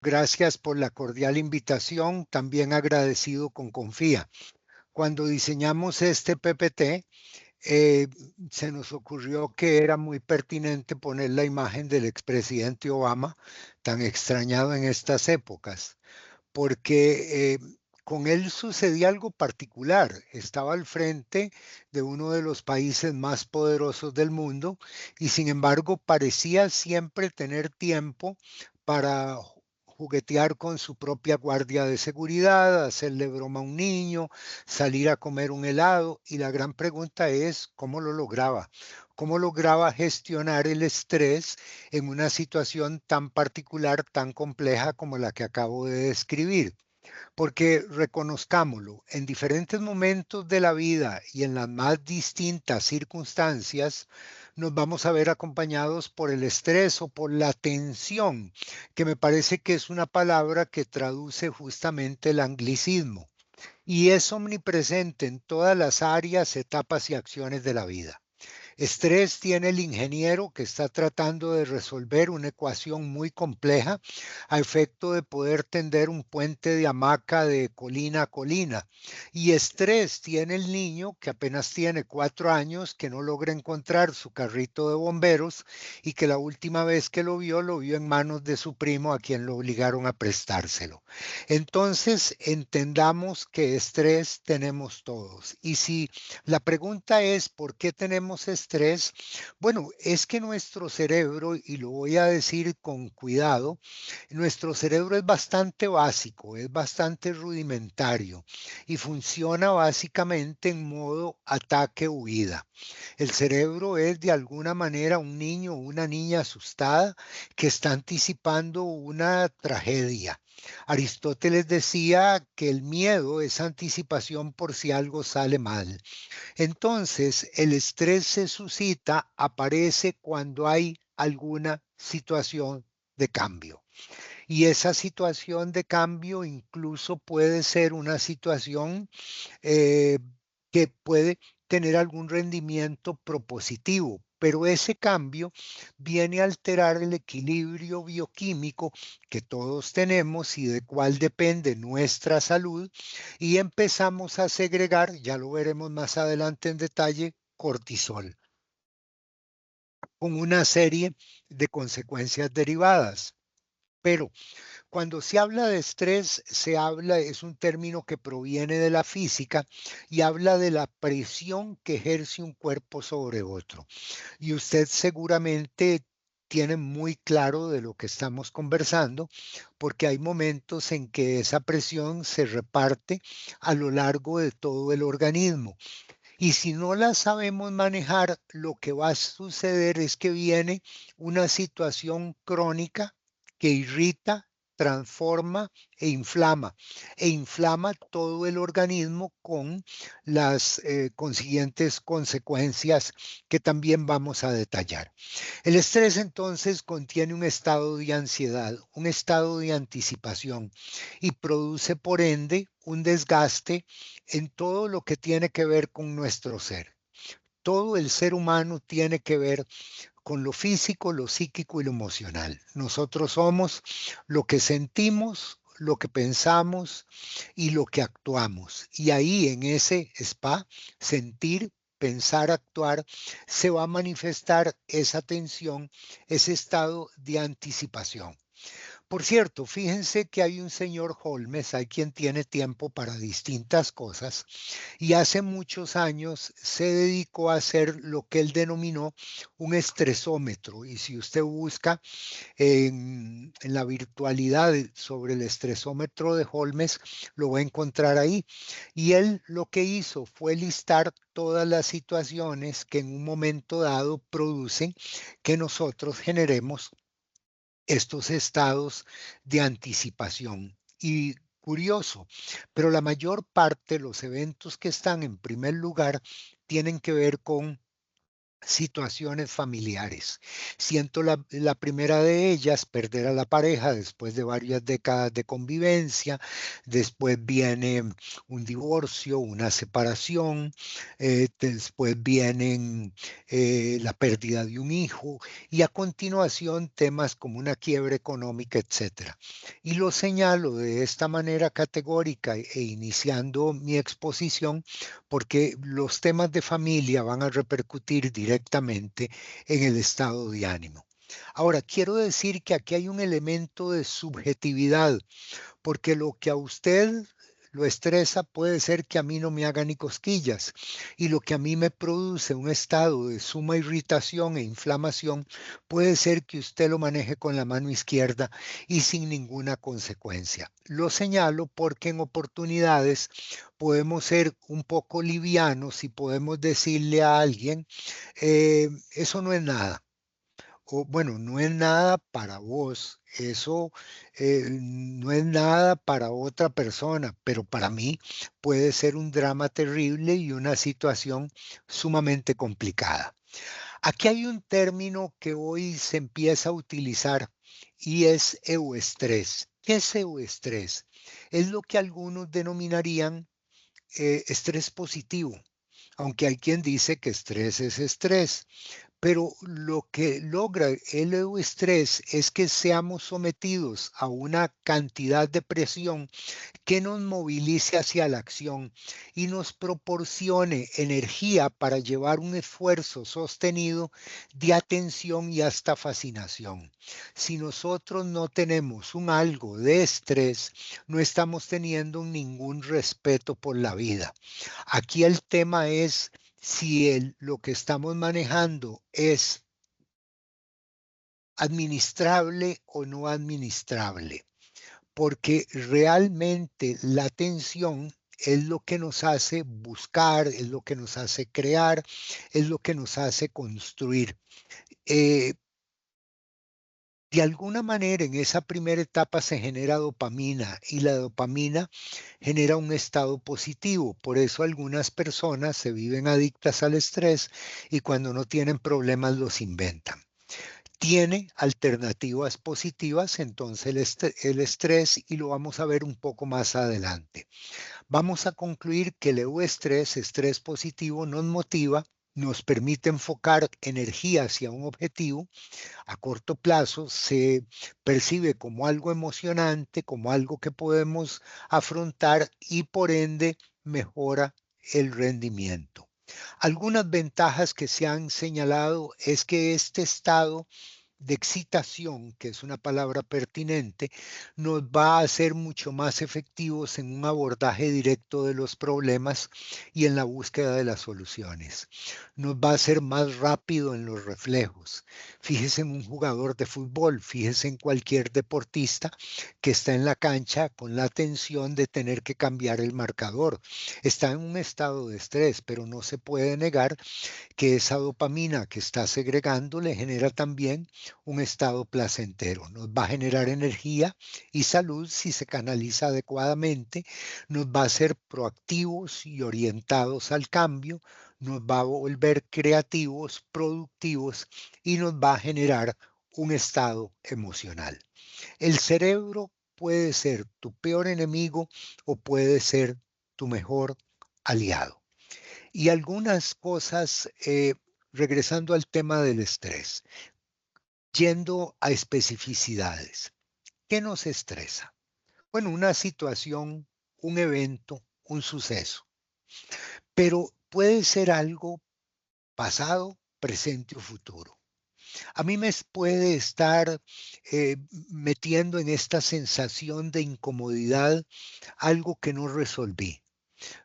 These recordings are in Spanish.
Gracias por la cordial invitación, también agradecido con Confía. Cuando diseñamos este PPT, eh, se nos ocurrió que era muy pertinente poner la imagen del expresidente Obama, tan extrañado en estas épocas, porque con él sucedía algo particular. Estaba al frente de uno de los países más poderosos del mundo y sin embargo parecía siempre tener tiempo para juguetear con su propia guardia de seguridad, hacerle broma a un niño, salir a comer un helado. Y la gran pregunta es, ¿cómo lo lograba? ¿Cómo lograba gestionar el estrés en una situación tan particular, tan compleja como la que acabo de describir? Porque reconozcámoslo, en diferentes momentos de la vida y en las más distintas circunstancias, nos vamos a ver acompañados por el estrés o por la tensión, que me parece que es una palabra que traduce justamente el anglicismo y es omnipresente en todas las áreas, etapas y acciones de la vida. Estrés tiene el ingeniero que está tratando de resolver una ecuación muy compleja a efecto de poder tender un puente de hamaca de colina a colina. Y estrés tiene el niño que apenas tiene 4 años, que no logra encontrar su carrito de bomberos y que la última vez que lo vio en manos de su primo a quien lo obligaron a prestárselo. Entonces, entendamos que estrés tenemos todos. Y si la pregunta es, ¿por qué tenemos estrés? Bueno, es que nuestro cerebro, y lo voy a decir con cuidado, nuestro cerebro es bastante básico, es bastante rudimentario y funciona básicamente en modo ataque-huida. El cerebro es de alguna manera un niño o una niña asustada que está anticipando una tragedia. Aristóteles decía que el miedo es anticipación por si algo sale mal. Entonces, el estrés se suscita, aparece cuando hay alguna situación de cambio. Y esa situación de cambio incluso puede ser una situación eh, que puede tener algún rendimiento propositivo, pero ese cambio viene a alterar el equilibrio bioquímico que todos tenemos y de cuál depende nuestra salud y empezamos a segregar, ya lo veremos más adelante en detalle, cortisol, con una serie de consecuencias derivadas. Pero cuando se habla de estrés, es un término que proviene de la física y habla de la presión que ejerce un cuerpo sobre otro. Y usted seguramente tiene muy claro de lo que estamos conversando, porque hay momentos en que esa presión se reparte a lo largo de todo el organismo. Y si no la sabemos manejar, lo que va a suceder es que viene una situación crónica que irrita, transforma e inflama todo el organismo con las consiguientes consecuencias que también vamos a detallar. El estrés entonces contiene un estado de ansiedad, un estado de anticipación y produce por ende un desgaste en todo lo que tiene que ver con nuestro ser. Todo el ser humano tiene que ver con lo físico, lo psíquico y lo emocional. Nosotros somos lo que sentimos, lo que pensamos y lo que actuamos. Y ahí en ese spa, sentir, pensar, actuar, se va a manifestar esa tensión, ese estado de anticipación. Por cierto, fíjense que hay un señor Holmes, hay quien tiene tiempo para distintas cosas, y hace muchos años se dedicó a hacer lo que él denominó un estresómetro. Y si usted busca en la virtualidad sobre el estresómetro de Holmes, lo va a encontrar ahí. Y él lo que hizo fue listar todas las situaciones que en un momento dado producen que nosotros generemos estos estados de anticipación. Y curioso, pero la mayor parte de los eventos que están en primer lugar tienen que ver con situaciones familiares. Siento la primera de ellas, perder a la pareja después de varias décadas de convivencia, después viene un divorcio, una separación, después vienen la pérdida de un hijo y a continuación temas como una quiebra económica, etcétera. Y lo señalo de esta manera categórica e iniciando mi exposición porque los temas de familia van a repercutir directamente en el estado de ánimo. Ahora, quiero decir que aquí hay un elemento de subjetividad, porque lo que a usted lo estresa puede ser que a mí no me haga ni cosquillas y lo que a mí me produce un estado de suma irritación e inflamación puede ser que usted lo maneje con la mano izquierda y sin ninguna consecuencia. Lo señalo porque en oportunidades podemos ser un poco livianos y podemos decirle a alguien, eso no es nada o bueno, no es nada para vos, eso no es nada para otra persona, pero para mí puede ser un drama terrible y una situación sumamente complicada. Aquí hay un término que hoy se empieza a utilizar y es euestrés. ¿Qué es euestrés? Es lo que algunos denominarían estrés positivo, aunque hay quien dice que estrés es estrés. Pero lo que logra el euestrés es que seamos sometidos a una cantidad de presión que nos movilice hacia la acción y nos proporcione energía para llevar un esfuerzo sostenido de atención y hasta fascinación. Si nosotros no tenemos un algo de estrés, no estamos teniendo ningún respeto por la vida. Aquí el tema es si lo que estamos manejando es administrable o no administrable, porque realmente la atención es lo que nos hace buscar, es lo que nos hace crear, es lo que nos hace construir. Eh, de alguna manera en esa primera etapa se genera dopamina y la dopamina genera un estado positivo. Por eso algunas personas se viven adictas al estrés y cuando no tienen problemas los inventan. Tiene alternativas positivas, entonces el estrés, y lo vamos a ver un poco más adelante. Vamos a concluir que el euestrés, estrés positivo, nos motiva, nos permite enfocar energía hacia un objetivo a corto plazo, se percibe como algo emocionante, como algo que podemos afrontar y por ende mejora el rendimiento. Algunas ventajas que se han señalado es que este estado de excitación, que es una palabra pertinente, nos va a hacer mucho más efectivos en un abordaje directo de los problemas y en la búsqueda de las soluciones. Nos va a hacer más rápido en los reflejos. Fíjese en un jugador de fútbol, fíjese en cualquier deportista que está en la cancha con la tensión de tener que cambiar el marcador. Está en un estado de estrés, pero no se puede negar que esa dopamina que está segregando le genera también un estado placentero. Nos va a generar energía y salud si se canaliza adecuadamente, nos va a hacer proactivos y orientados al cambio, nos va a volver creativos, productivos y nos va a generar un estado emocional. El cerebro puede ser tu peor enemigo o puede ser tu mejor aliado. Y algunas cosas, regresando al tema del estrés, yendo a especificidades. ¿Qué nos estresa? Bueno, una situación, un evento, un suceso, pero puede ser algo pasado, presente o futuro. A mí me puede estar metiendo en esta sensación de incomodidad algo que no resolví.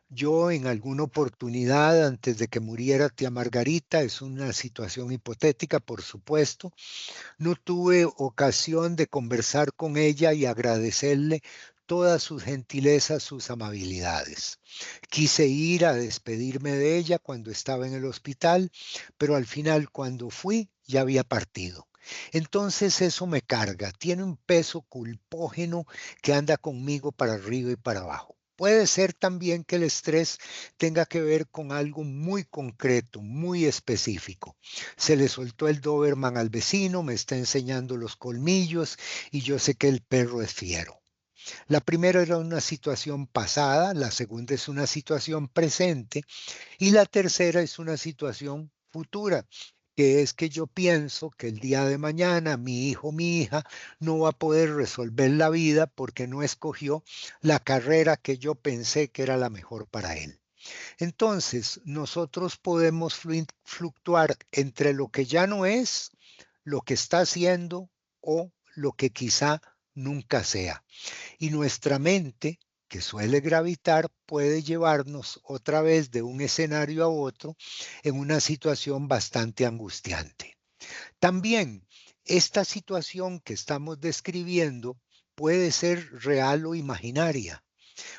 Yo en alguna oportunidad, antes de que muriera tía Margarita, es una situación hipotética, por supuesto, no tuve ocasión de conversar con ella y agradecerle todas sus gentilezas, sus amabilidades. Quise ir a despedirme de ella cuando estaba en el hospital, pero al final cuando fui ya había partido. Entonces eso me carga, tiene un peso culpógeno que anda conmigo para arriba y para abajo. Puede ser también que el estrés tenga que ver con algo muy concreto, muy específico. Se le soltó el Doberman al vecino, me está enseñando los colmillos y yo sé que el perro es fiero. La primera era una situación pasada, la segunda es una situación presente y la tercera es una situación futura, que es que yo pienso que el día de mañana mi hijo, mi hija, no va a poder resolver la vida porque no escogió la carrera que yo pensé que era la mejor para él. Entonces, nosotros podemos fluctuar entre lo que ya no es, lo que está haciendo o lo que quizá nunca sea. Y nuestra mente, que suele gravitar, puede llevarnos otra vez de un escenario a otro en una situación bastante angustiante. También, esta situación que estamos describiendo puede ser real o imaginaria.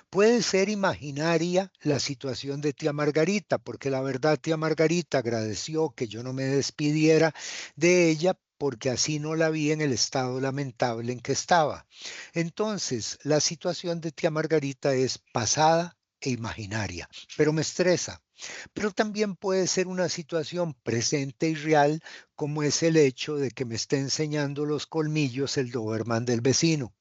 Puede ser imaginaria la situación de tía Margarita, porque la verdad tía Margarita agradeció que yo no me despidiera de ella porque así no la vi en el estado lamentable en que estaba. Entonces, la situación de tía Margarita es pasada e imaginaria, pero me estresa. Pero también puede ser una situación presente y real, como es el hecho de que me esté enseñando los colmillos el Doberman del vecino.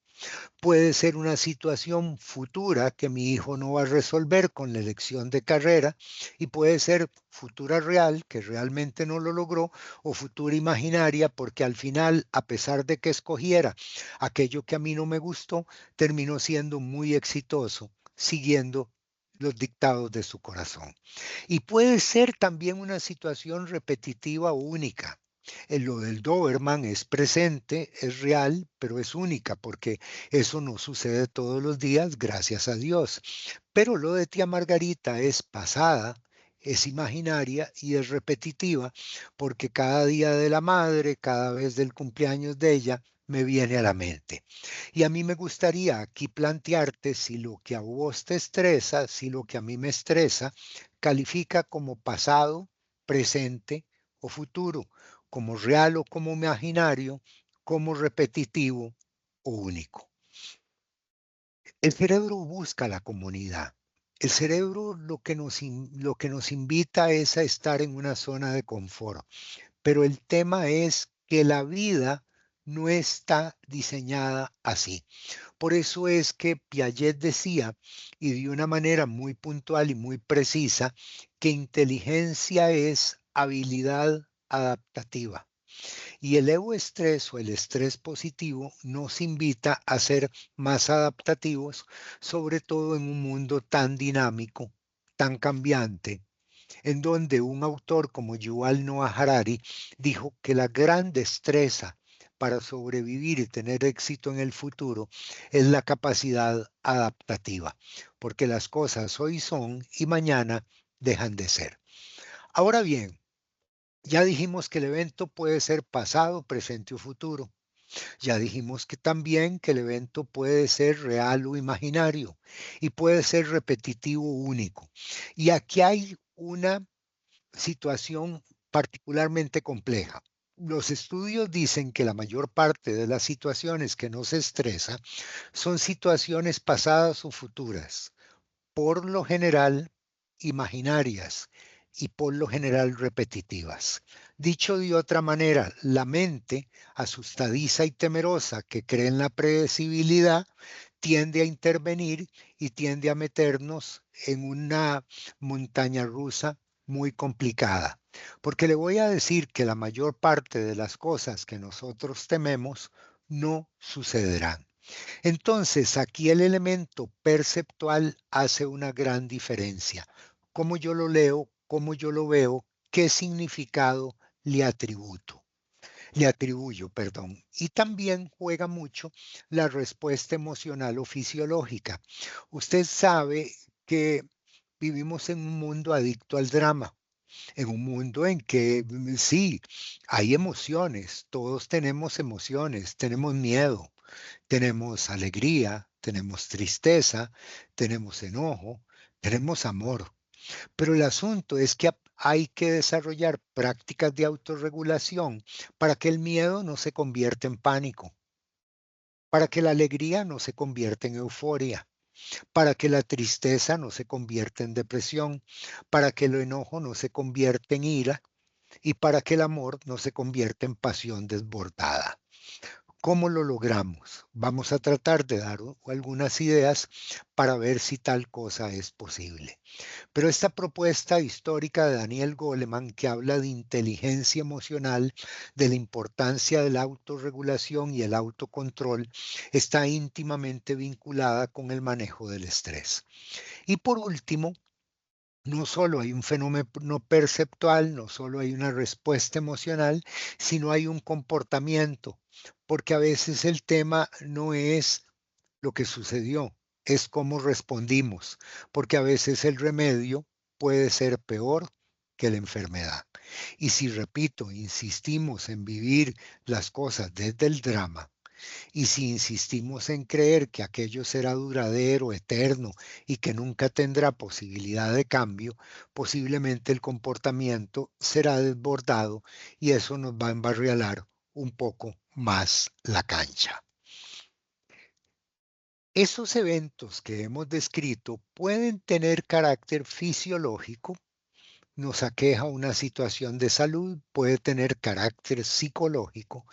Puede ser una situación futura que mi hijo no va a resolver con la elección de carrera y puede ser futura real, que realmente no lo logró, o futura imaginaria, porque al final, a pesar de que escogiera aquello que a mí no me gustó, terminó siendo muy exitoso, siguiendo los dictados de su corazón. Y puede ser también una situación repetitiva o única. Lo del Doberman es presente, es real, pero es única porque eso no sucede todos los días, gracias a Dios. Pero lo de tía Margarita es pasada, es imaginaria y es repetitiva porque cada día de la madre, cada vez del cumpleaños de ella, me viene a la mente. Y a mí me gustaría aquí plantearte si lo que a vos te estresa, si lo que a mí me estresa, califica como pasado, presente o futuro, como real o como imaginario, como repetitivo o único. El cerebro busca la comunidad. El cerebro lo que nos invita es a estar en una zona de confort. Pero el tema es que la vida no está diseñada así. Por eso es que Piaget decía, y de una manera muy puntual y muy precisa, que inteligencia es habilidad adaptativa. Y el estrés o el estrés positivo nos invita a ser más adaptativos, sobre todo en un mundo tan dinámico, tan cambiante, en donde un autor como Yuval Noah Harari dijo que la gran destreza para sobrevivir y tener éxito en el futuro es la capacidad adaptativa, porque las cosas hoy son y mañana dejan de ser. Ahora bien, ya dijimos que el evento puede ser pasado, presente o futuro. Ya dijimos que también que el evento puede ser real o imaginario y puede ser repetitivo o único. Y aquí hay una situación particularmente compleja. Los estudios dicen que la mayor parte de las situaciones que nos estresa son situaciones pasadas o futuras, por lo general imaginarias y por lo general repetitivas. Dicho de otra manera, la mente asustadiza y temerosa que cree en la predecibilidad tiende a intervenir y tiende a meternos en una montaña rusa muy complicada. Porque le voy a decir que la mayor parte de las cosas que nosotros tememos no sucederán. Entonces, aquí el elemento perceptual hace una gran diferencia. Cómo yo lo leo, cómo yo lo veo, qué significado le atributo. Le atribuyo, perdón. Y también juega mucho la respuesta emocional o fisiológica. Usted sabe que vivimos en un mundo adicto al drama, en un mundo en que sí, hay emociones, todos tenemos miedo, tenemos alegría, tenemos tristeza, tenemos enojo, tenemos amor. Pero el asunto es que hay que desarrollar prácticas de autorregulación para que el miedo no se convierta en pánico, para que la alegría no se convierta en euforia. para que la tristeza no se convierta en depresión, para que el enojo no se convierta en ira y para que el amor no se convierta en pasión desbordada. ¿Cómo lo logramos? Vamos a tratar de dar algunas ideas para ver si tal cosa es posible. Pero esta propuesta histórica de Daniel Goleman, que habla de inteligencia emocional, de la importancia de la autorregulación y el autocontrol, está íntimamente vinculada con el manejo del estrés. Y por último, no solo hay un fenómeno perceptual, no solo hay una respuesta emocional, sino hay un comportamiento, porque a veces el tema no es lo que sucedió, es cómo respondimos, porque a veces el remedio puede ser peor que la enfermedad. Y si, repito, insistimos en vivir las cosas desde el drama, y si insistimos en creer que aquello será duradero, eterno y que nunca tendrá posibilidad de cambio, posiblemente el comportamiento será desbordado y eso nos va a embarrialar un poco más la cancha. Esos eventos que hemos descrito pueden tener carácter fisiológico. Nos aqueja una situación de salud, puede tener carácter psicológico,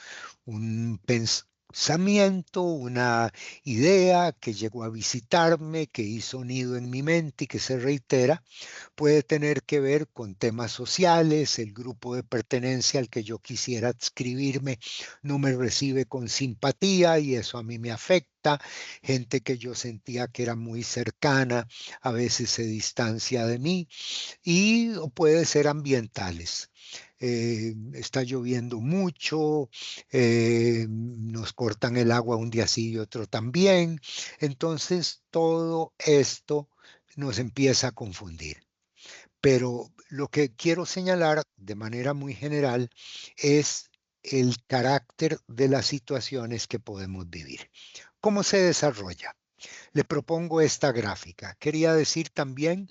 un pensamiento, una idea que llegó a visitarme, que hizo nido en mi mente y que se reitera, puede tener que ver con temas sociales, el grupo de pertenencia al que yo quisiera adscribirme no me recibe con simpatía y eso a mí me afecta, gente que yo sentía que era muy cercana, a veces se distancia de mí y puede ser ambientales. Está lloviendo mucho, nos cortan el agua un día sí y otro también. Entonces, todo esto nos empieza a confundir. Pero lo que quiero señalar de manera muy general es el carácter de las situaciones que podemos vivir. ¿Cómo se desarrolla? Le propongo esta gráfica. Quería decir también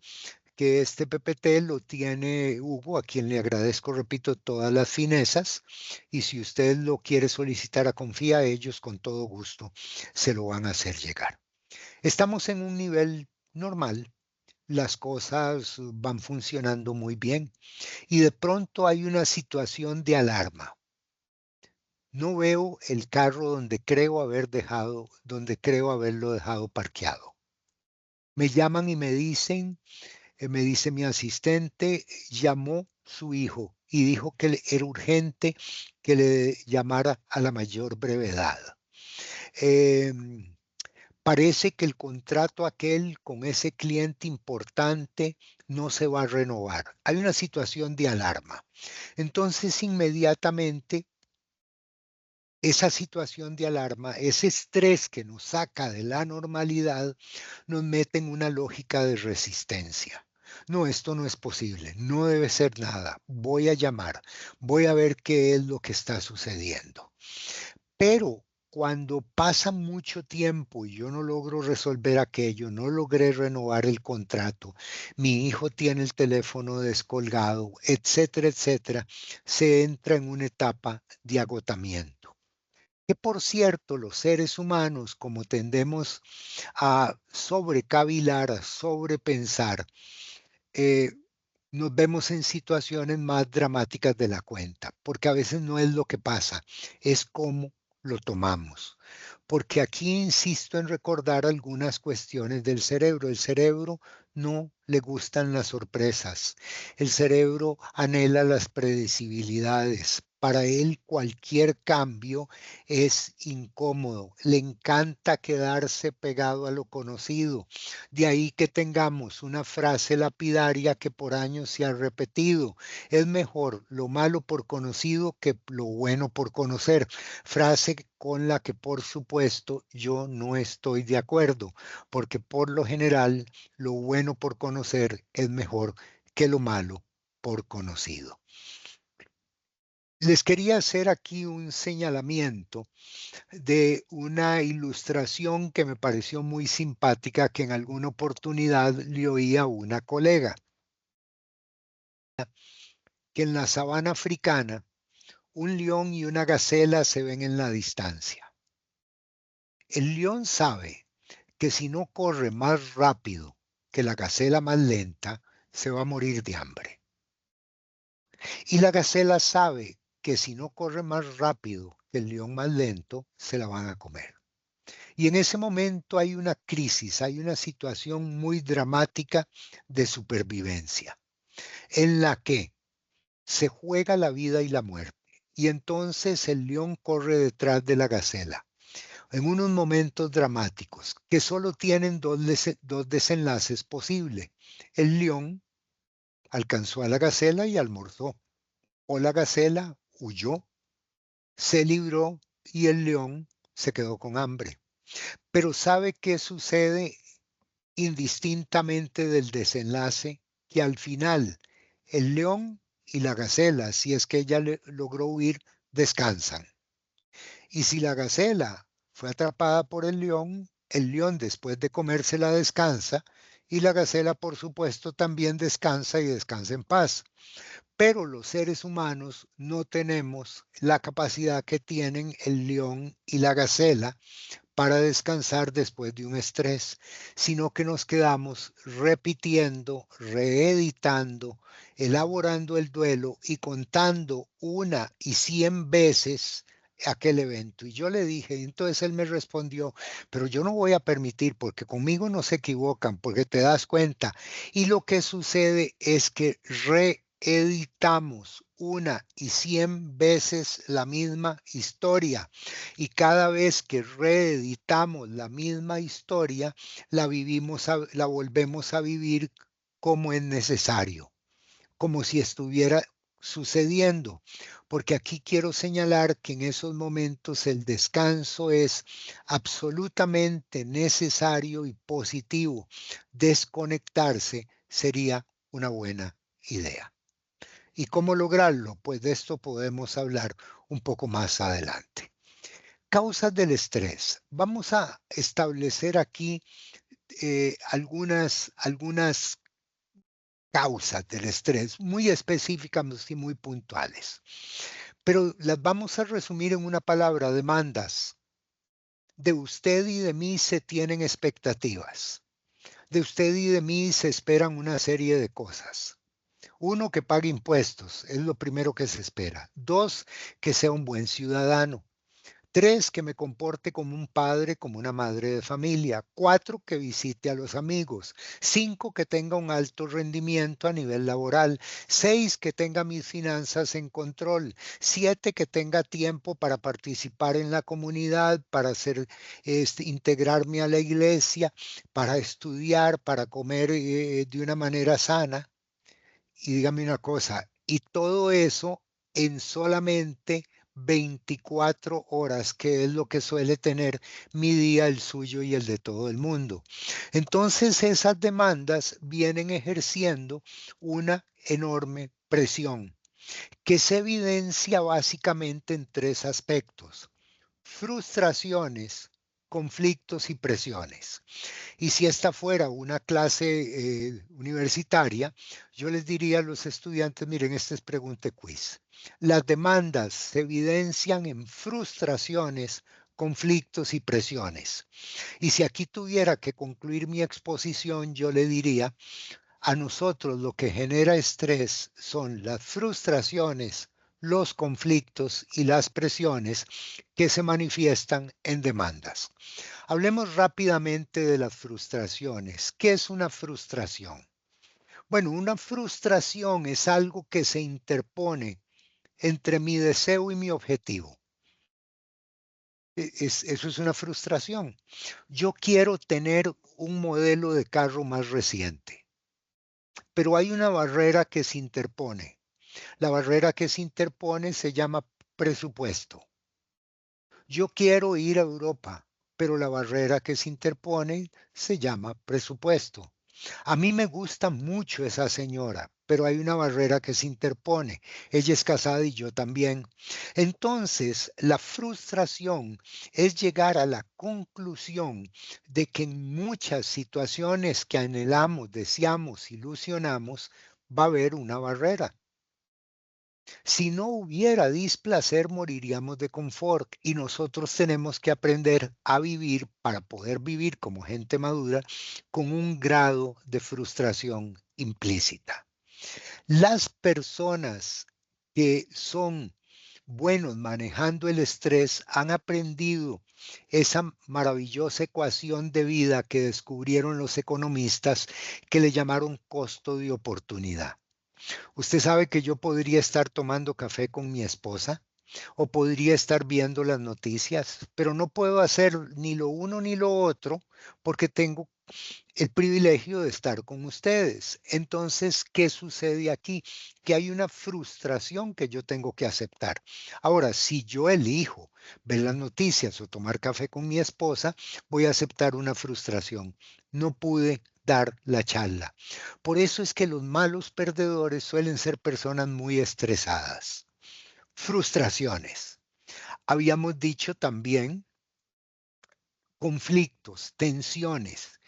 que este PPT lo tiene Hugo, a quien le agradezco, repito, todas las finezas, y si usted lo quiere solicitar a Confía, ellos con todo gusto se lo van a hacer llegar. Estamos en un nivel normal, las cosas van funcionando muy bien y de pronto hay una situación de alarma. No veo el carro donde creo haberlo dejado parqueado. Me llaman y me dice mi asistente, llamó su hijo y dijo que era urgente que le llamara a la mayor brevedad. Eh, Parece que el contrato aquel con ese cliente importante no se va a renovar. Hay una situación de alarma. Entonces, inmediatamente, esa situación de alarma, ese estrés que nos saca de la normalidad, nos mete en una lógica de resistencia. No, esto no es posible, no debe ser nada. Voy a llamar, voy a ver qué es lo que está sucediendo. Pero cuando pasa mucho tiempo y yo no logro resolver aquello, no logré renovar el contrato, mi hijo tiene el teléfono descolgado, etcétera, etcétera, se entra en una etapa de agotamiento. Que por cierto, los seres humanos, como tendemos a sobrecavilar, a sobrepensar, eh, nos vemos en situaciones más dramáticas de la cuenta, porque a veces no es lo que pasa, es cómo lo tomamos. Porque aquí insisto en recordar algunas cuestiones del cerebro. El cerebro no le gustan las sorpresas. El cerebro anhela las predecibilidades. Para él cualquier cambio es incómodo. Le encanta quedarse pegado a lo conocido. De ahí que tengamos una frase lapidaria que por años se ha repetido. Es mejor lo malo por conocido que lo bueno por conocer. Frase con la que por supuesto yo no estoy de acuerdo, porque por lo general lo bueno por conocer es mejor que lo malo por conocido. Les quería hacer aquí un señalamiento de una ilustración que me pareció muy simpática que en alguna oportunidad le oí a una colega, que en la sabana africana un león y una gacela se ven en la distancia. El león sabe que si no corre más rápido que la gacela más lenta, se va a morir de hambre. Y la gacela sabe que si no corre más rápido que el león más lento, se la van a comer. Y en ese momento hay una crisis, hay una situación muy dramática de supervivencia, en la que se juega la vida y la muerte. Y entonces el león corre detrás de la gacela, en unos momentos dramáticos, que solo tienen dos desenlaces posibles. El león alcanzó a la gacela y almorzó, o la gacela huyó, se libró y el león se quedó con hambre. Pero ¿sabe qué sucede indistintamente del desenlace? Que al final el león y la gacela, si es que ella logró huir, descansan. Y si la gacela fue atrapada por el león después de comérsela descansa y la gacela por supuesto también descansa y descansa en paz. Pero los seres humanos no tenemos la capacidad que tienen el león y la gacela para descansar después de un estrés, sino que nos quedamos repitiendo, reeditando, elaborando el duelo y contando 1 y 100 veces aquel evento. Y yo le dije, entonces él me respondió, pero yo no voy a permitir porque conmigo no se equivocan, porque te das cuenta. Y lo que sucede es que reeditamos 1 y 100 veces la misma historia. Y cada vez que reeditamos la misma historia, la volvemos a vivir como es necesario, como si estuviera sucediendo. Porque aquí quiero señalar que en esos momentos el descanso es absolutamente necesario y positivo. Desconectarse sería una buena idea. ¿Y cómo lograrlo? Pues de esto podemos hablar un poco más adelante. Causas del estrés. Vamos a establecer aquí algunas causas del estrés muy específicas y muy puntuales. Pero las vamos a resumir en una palabra: demandas. De usted y de mí se tienen expectativas. De usted y de mí se esperan una serie de cosas. 1, que pague impuestos, es lo primero que se espera. 2, que sea un buen ciudadano. 3, que me comporte como un padre, como una madre de familia. 4, que visite a los amigos. 5, que tenga un alto rendimiento a nivel laboral. 6, que tenga mis finanzas en control. 7, que tenga tiempo para participar en la comunidad, para integrarme a la iglesia, para estudiar, para comer de una manera sana. Y dígame una cosa, y todo eso en solamente 24 horas, que es lo que suele tener mi día, el suyo y el de todo el mundo. Entonces esas demandas vienen ejerciendo una enorme presión que se evidencia básicamente en 3 aspectos: frustraciones, conflictos y presiones. Y si esta fuera una clase universitaria, yo les diría a los estudiantes, miren, este es pregunta quiz. Las demandas se evidencian en frustraciones, conflictos y presiones. Y si aquí tuviera que concluir mi exposición, yo le diría, a nosotros lo que genera estrés son las frustraciones, los conflictos y las presiones que se manifiestan en demandas. Hablemos rápidamente de las frustraciones. ¿Qué es una frustración? Bueno, una frustración es algo que se interpone entre mi deseo y mi objetivo. Eso es una frustración. Yo quiero tener un modelo de carro más reciente, pero hay una barrera que se interpone. La barrera que se interpone se llama presupuesto. Yo quiero ir a Europa, pero la barrera que se interpone se llama presupuesto. A mí me gusta mucho esa señora, pero hay una barrera que se interpone. Ella es casada y yo también. Entonces, la frustración es llegar a la conclusión de que en muchas situaciones que anhelamos, deseamos, ilusionamos, va a haber una barrera. Si no hubiera displacer, moriríamos de confort y nosotros tenemos que aprender a vivir para poder vivir como gente madura con un grado de frustración implícita. Las personas que son buenos manejando el estrés han aprendido esa maravillosa ecuación de vida que descubrieron los economistas que le llamaron costo de oportunidad. Usted sabe que yo podría estar tomando café con mi esposa o podría estar viendo las noticias, pero no puedo hacer ni lo uno ni lo otro porque tengo el privilegio de estar con ustedes. Entonces, ¿qué sucede aquí? Que hay una frustración que yo tengo que aceptar. Ahora, si yo elijo ver las noticias o tomar café con mi esposa, voy a aceptar una frustración. No pude dar la charla. Por eso es que los malos perdedores suelen ser personas muy estresadas. Frustraciones. Habíamos dicho también conflictos, tensiones,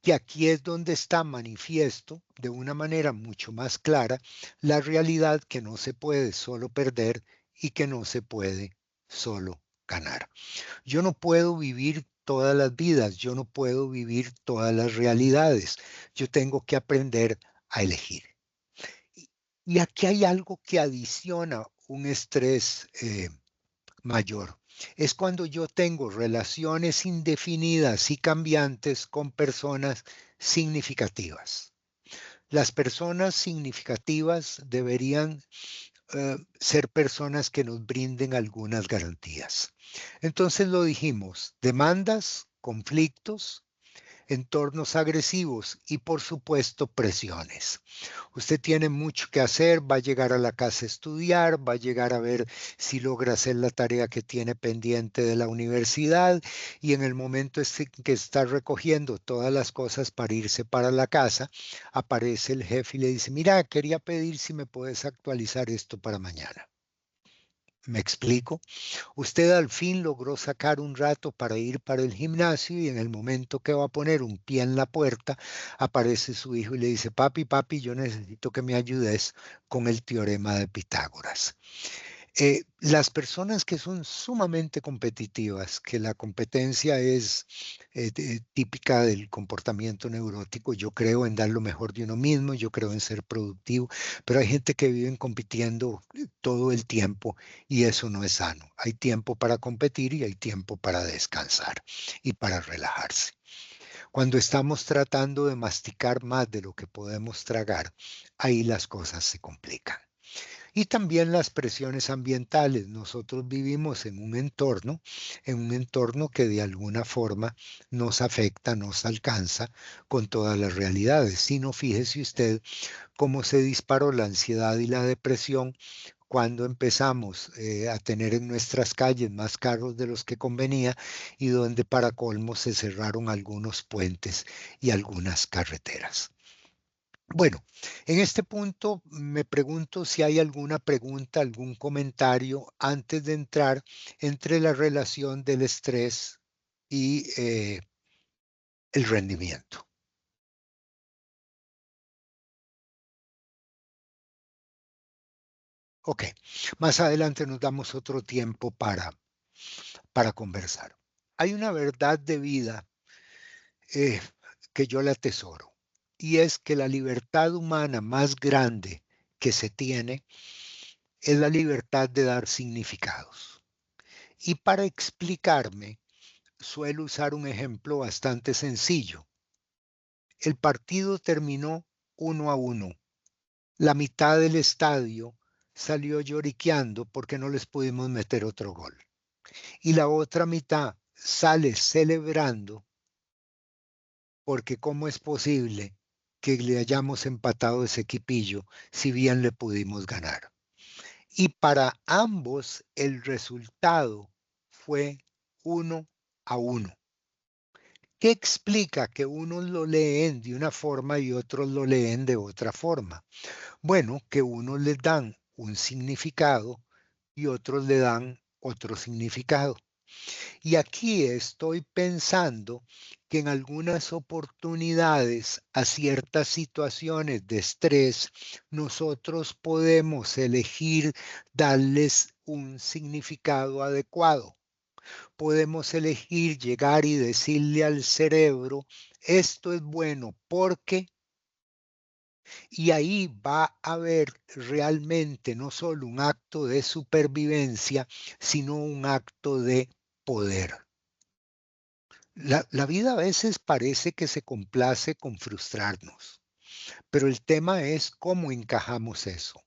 que aquí es donde está manifiesto de una manera mucho más clara la realidad que no se puede solo perder y que no se puede solo ganar. Yo no puedo vivir todas las vidas, yo no puedo vivir todas las realidades, yo tengo que aprender a elegir. Y aquí hay algo que adiciona un estrés mayor. Es cuando yo tengo relaciones indefinidas y cambiantes con personas significativas. Las personas significativas deberían ser personas que nos brinden algunas garantías. Entonces lo dijimos, demandas, conflictos, entornos agresivos y por supuesto presiones. Usted tiene mucho que hacer, va a llegar a la casa a estudiar, va a llegar a ver si logra hacer la tarea que tiene pendiente de la universidad y en el momento que está recogiendo todas las cosas para irse para la casa, aparece el jefe y le dice, mira, quería pedir si me puedes actualizar esto para mañana. ¿Me explico? Usted al fin logró sacar un rato para ir para el gimnasio y en el momento que va a poner un pie en la puerta, aparece su hijo y le dice, papi, papi, yo necesito que me ayudes con el teorema de Pitágoras. Las personas que son sumamente competitivas, que la competencia es típica del comportamiento neurótico, yo creo en dar lo mejor de uno mismo, yo creo en ser productivo, pero hay gente que vive compitiendo todo el tiempo y eso no es sano. Hay tiempo para competir y hay tiempo para descansar y para relajarse. Cuando estamos tratando de masticar más de lo que podemos tragar, ahí las cosas se complican. Y también las presiones ambientales. Nosotros vivimos en un entorno que de alguna forma nos afecta, nos alcanza con todas las realidades. Si no, fíjese usted cómo se disparó la ansiedad y la depresión cuando empezamos a tener en nuestras calles más carros de los que convenía y donde para colmo se cerraron algunos puentes y algunas carreteras. Bueno, en este punto me pregunto si hay alguna pregunta, algún comentario antes de entrar entre la relación del estrés y el rendimiento. Ok, más adelante nos damos otro tiempo para conversar. Hay una verdad de vida eh, que yo la atesoro y es que la libertad humana más grande que se tiene es la libertad de dar significados. Y para explicarme, suelo usar un ejemplo bastante sencillo. El partido terminó 1-1. La mitad del estadio salió lloriqueando porque no les pudimos meter otro gol. Y la otra mitad sale celebrando porque cómo es posible que le hayamos empatado ese equipillo si bien le pudimos ganar. Y para ambos el resultado fue 1-1. ¿Qué explica que unos lo leen de una forma y otros lo leen de otra forma? Bueno, que unos les dan un significado y otros le dan otro significado. Y aquí estoy pensando que en algunas oportunidades a ciertas situaciones de estrés, nosotros podemos elegir darles un significado adecuado. Podemos elegir llegar y decirle al cerebro, esto es bueno porque, y ahí va a haber realmente no solo un acto de supervivencia, sino un acto de poder. La vida a veces parece que se complace con frustrarnos, pero el tema es cómo encajamos eso.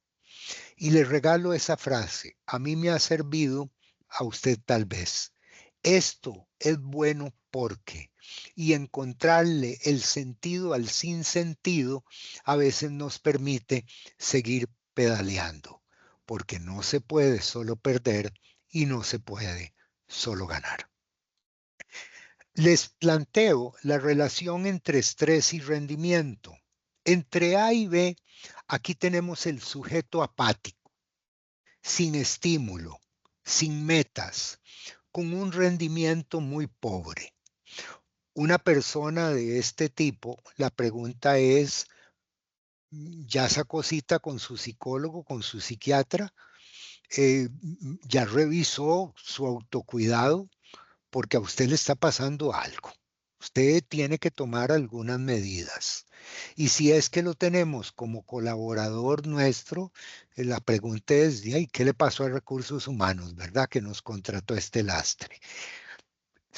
Y le regalo esa frase, a mí me ha servido, a usted tal vez. Esto es bueno porque, y encontrarle el sentido al sinsentido a veces nos permite seguir pedaleando, porque no se puede solo perder y no se puede solo ganar. Les planteo la relación entre estrés y rendimiento. Entre A y B, aquí tenemos el sujeto apático, sin estímulo, sin metas, con un rendimiento muy pobre. Una persona de este tipo, la pregunta es, ¿ya sacó cita con su psicólogo, con su psiquiatra? ¿Ya revisó su autocuidado? Porque a usted le está pasando algo. Usted tiene que tomar algunas medidas. Y si es que lo tenemos como colaborador nuestro, la pregunta es, ¿y qué le pasó a Recursos Humanos, verdad? Que nos contrató este lastre.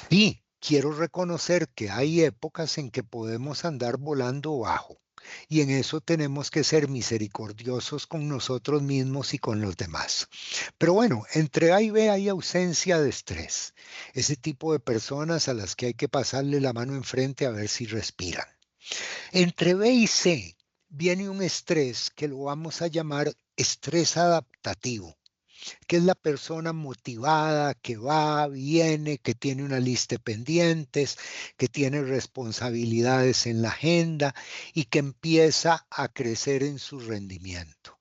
Sí, quiero reconocer que hay épocas en que podemos andar volando bajo. Y en eso tenemos que ser misericordiosos con nosotros mismos y con los demás. Pero bueno, entre A y B hay ausencia de estrés. Ese tipo de personas a las que hay que pasarle la mano enfrente a ver si respiran. Entre B y C viene un estrés que lo vamos a llamar estrés adaptativo, que es la persona motivada, que va, viene, que tiene una lista de pendientes, que tiene responsabilidades en la agenda y que empieza a crecer en su rendimiento.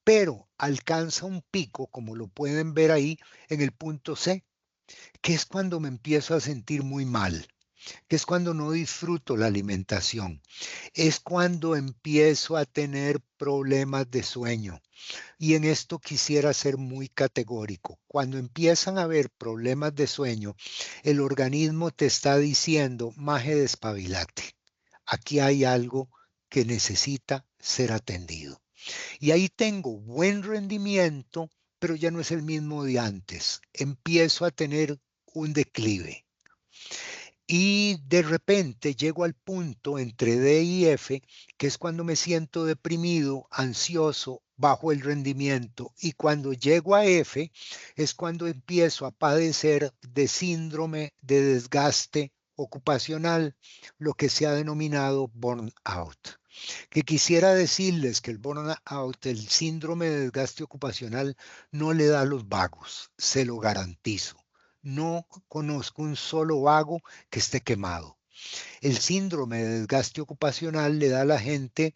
Pero alcanza un pico, como lo pueden ver ahí en el punto C, que es cuando me empiezo a sentir muy mal, que es cuando no disfruto la alimentación, es cuando empiezo a tener problemas de sueño. Y en esto quisiera ser muy categórico. Cuando empiezan a haber problemas de sueño, el organismo te está diciendo, maje, despabilate. Aquí hay algo que necesita ser atendido. Y ahí tengo buen rendimiento, pero ya no es el mismo de antes. Empiezo a tener un declive. Y de repente llego al punto entre D y F, que es cuando me siento deprimido, ansioso, bajo el rendimiento. Y cuando llego a F, es cuando empiezo a padecer de síndrome de desgaste ocupacional, lo que se ha denominado burnout. Que quisiera decirles que el burnout, el síndrome de desgaste ocupacional, no le da a los vagos, se lo garantizo. No conozco un solo vago que esté quemado. El síndrome de desgaste ocupacional le da a la gente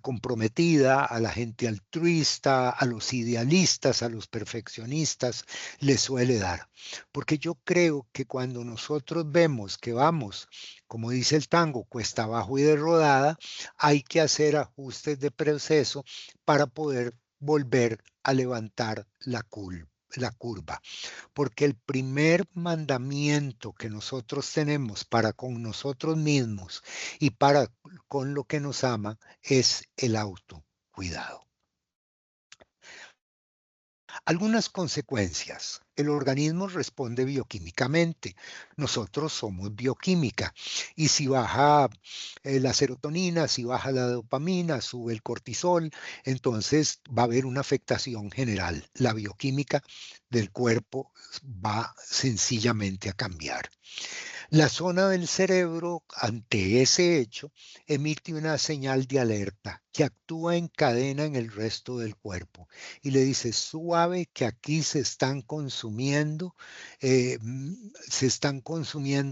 comprometida, a la gente altruista, a los idealistas, a los perfeccionistas, le suele dar. Porque yo creo que cuando nosotros vemos que vamos, como dice el tango, cuesta abajo y de rodada, hay que hacer ajustes de proceso para poder volver a levantar la curva. Porque el primer mandamiento que nosotros tenemos para con nosotros mismos y para con lo que nos ama es el autocuidado. Algunas consecuencias. El organismo responde bioquímicamente. Nosotros somos bioquímica. Y si baja la serotonina, si baja la dopamina, sube el cortisol, entonces va a haber una afectación general. La bioquímica del cuerpo va sencillamente a cambiar. La zona del cerebro, ante ese hecho, emite una señal de alerta que actúa en cadena en el resto del cuerpo y le dice, suave que aquí se están consumiendo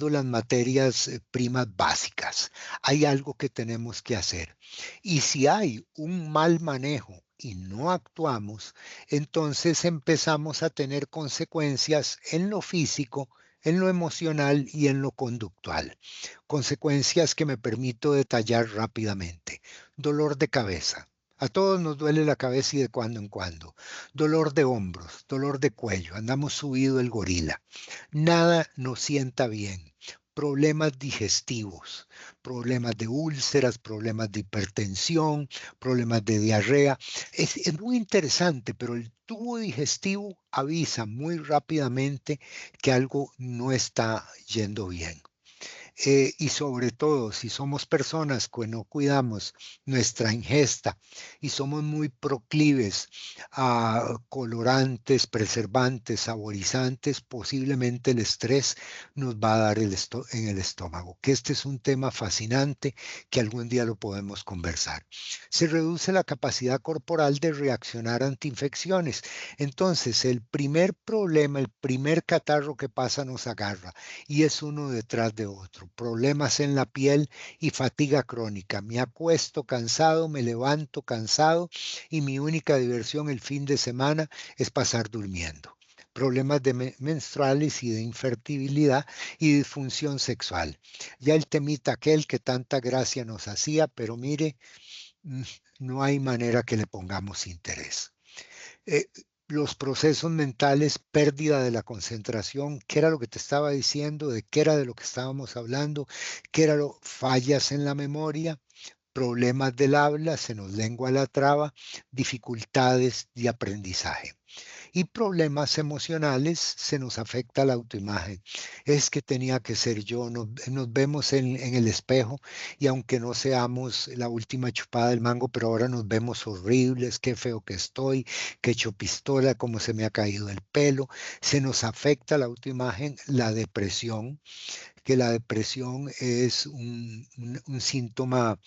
las materias primas básicas. Hay algo que tenemos que hacer. Y si hay un mal manejo y no actuamos, entonces empezamos a tener consecuencias en lo físico, en lo emocional y en lo conductual. Consecuencias que me permito detallar rápidamente. Dolor de cabeza. A todos nos duele la cabeza y de cuando en cuando. Dolor de hombros, dolor de cuello. Andamos subido el gorila. Nada nos sienta bien. Problemas digestivos, problemas de úlceras, problemas de hipertensión, problemas de diarrea. Es muy interesante, pero el tubo digestivo avisa muy rápidamente que algo no está yendo bien. Y sobre todo, si somos personas que no cuidamos nuestra ingesta y somos muy proclives a colorantes, preservantes, saborizantes, posiblemente el estrés nos va a dar en el estómago, que este es un tema fascinante que algún día lo podemos conversar. Se reduce la capacidad corporal de reaccionar ante infecciones. Entonces, el primer problema, el primer catarro que pasa nos agarra y es uno detrás de otro. Problemas en la piel y fatiga crónica. Me acuesto cansado, me levanto cansado y mi única diversión el fin de semana es pasar durmiendo. Problemas de menstruales y de infertilidad y disfunción sexual. Ya el temita aquel que tanta gracia nos hacía, pero mire, mm, no hay manera que le pongamos interés. Eh, los procesos mentales, pérdida de la concentración, qué era lo que te estaba diciendo, de qué era de lo que estábamos hablando, qué era lo fallas en la memoria, problemas del habla, se nos lengua la traba, dificultades de aprendizaje y problemas emocionales se nos afecta la autoimagen. Es que tenía que ser yo, nos vemos en el espejo y aunque no seamos la última chupada del mango, pero ahora nos vemos horribles, qué feo que estoy, qué hecho pistola, cómo se me ha caído el pelo, se nos afecta la autoimagen, la depresión, que la depresión es un síntoma.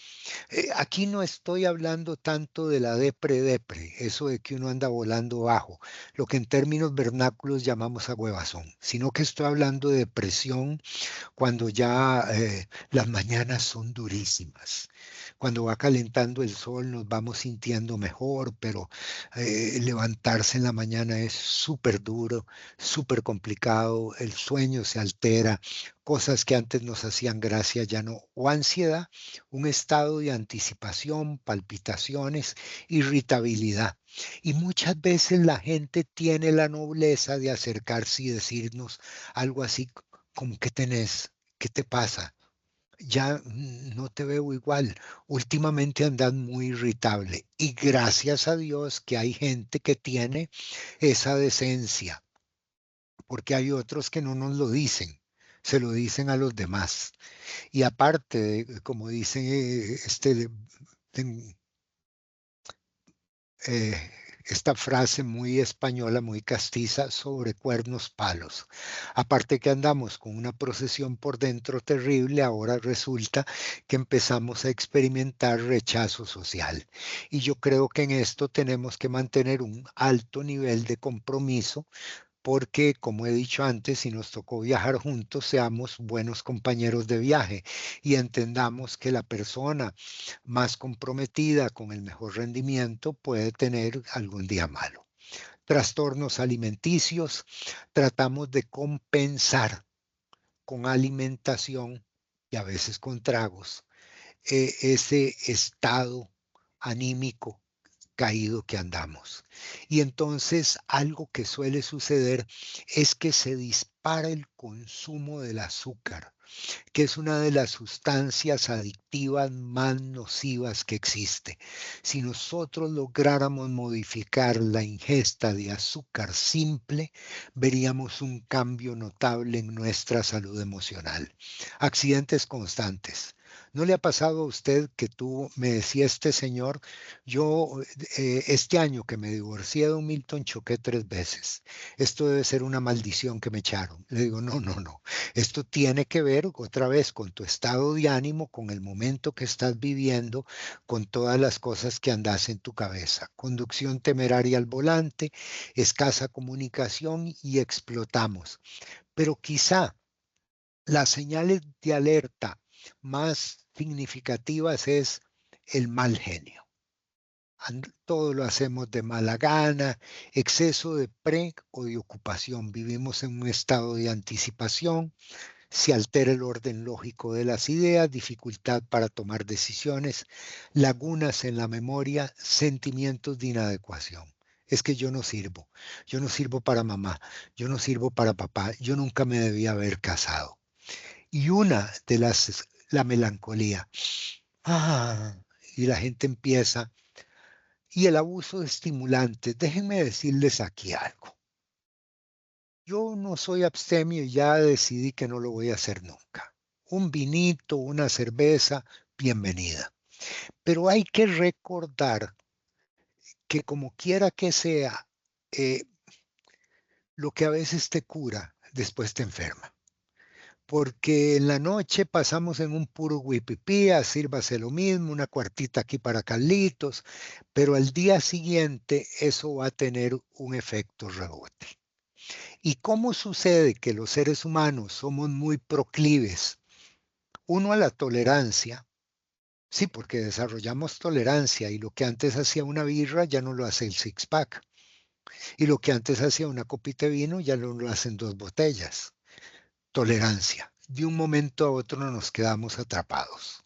Aquí no estoy hablando tanto de la depre-depre, eso de que uno anda volando bajo, lo que en términos vernáculos llamamos agüevazón, sino que estoy hablando de depresión cuando ya las mañanas son durísimas. Cuando va calentando el sol nos vamos sintiendo mejor, pero levantarse en la mañana es súper duro, súper complicado, el sueño se altera, cosas que antes nos hacían gracia ya no, o ansiedad, un estado de anticipación, palpitaciones, irritabilidad. Y muchas veces la gente tiene la nobleza de acercarse y decirnos algo así como, ¿qué tenés? ¿Qué te pasa? Ya no te veo igual. Últimamente andas muy irritable. Y gracias a Dios que hay gente que tiene esa decencia, porque hay otros que no nos lo dicen, se lo dicen a los demás. Y aparte, como dicen de- eh, esta frase muy española, muy castiza, sobre cuernos palos. Aparte que andamos con una procesión por dentro terrible, ahora resulta que empezamos a experimentar rechazo social. Y yo creo que en esto tenemos que mantener un alto nivel de compromiso porque, como he dicho antes, si nos tocó viajar juntos, seamos buenos compañeros de viaje y entendamos que la persona más comprometida con el mejor rendimiento puede tener algún día malo. Trastornos alimenticios, tratamos de compensar con alimentación y a veces con tragos ese estado anímico caído que andamos. Y entonces algo que suele suceder es que se dispara el consumo del azúcar, que es una de las sustancias adictivas más nocivas que existe. Si nosotros lográramos modificar la ingesta de azúcar simple, veríamos un cambio notable en nuestra salud emocional. Accidentes constantes. ¿No le ha pasado a usted que tú, me decía este señor, yo este año que me divorcié de un Milton choqué 3 veces? Esto debe ser una maldición que me echaron. Le digo, no, no, no. Esto tiene que ver otra vez con tu estado de ánimo, con el momento que estás viviendo, con todas las cosas que andas en tu cabeza. Conducción temeraria al volante, escasa comunicación y explotamos. Pero quizá las señales de alerta más significativas es el mal genio. todo lo hacemos de mala gana, exceso de pre o de ocupación. Vivimos en un estado de anticipación, se altera el orden lógico de las ideas, dificultad para tomar decisiones, lagunas en la memoria, sentimientos de inadecuación. Es que yo no sirvo para mamá, yo no sirvo para papá, yo nunca me debía haber casado. Y una de las es la melancolía. Ah, y la gente empieza. Y el abuso de estimulantes. Déjenme decirles aquí algo. Yo no soy abstemio y ya decidí que no lo voy a hacer nunca. Un vinito, una cerveza, bienvenida. Pero hay que recordar que como quiera que sea, eh, lo que a veces te cura, después te enferma. Porque en la noche pasamos en un puro huipipía, sírvase lo mismo, una cuartita aquí para Carlitos, pero al día siguiente eso va a tener un efecto rebote. ¿Y cómo sucede que los seres humanos somos muy proclives? Uno a la tolerancia, sí, porque desarrollamos tolerancia y lo que antes hacía una birra ya no lo hace el six-pack. Y lo que antes hacía una copita de vino ya no lo hacen dos botellas. Tolerancia. De un momento a otro no nos quedamos atrapados.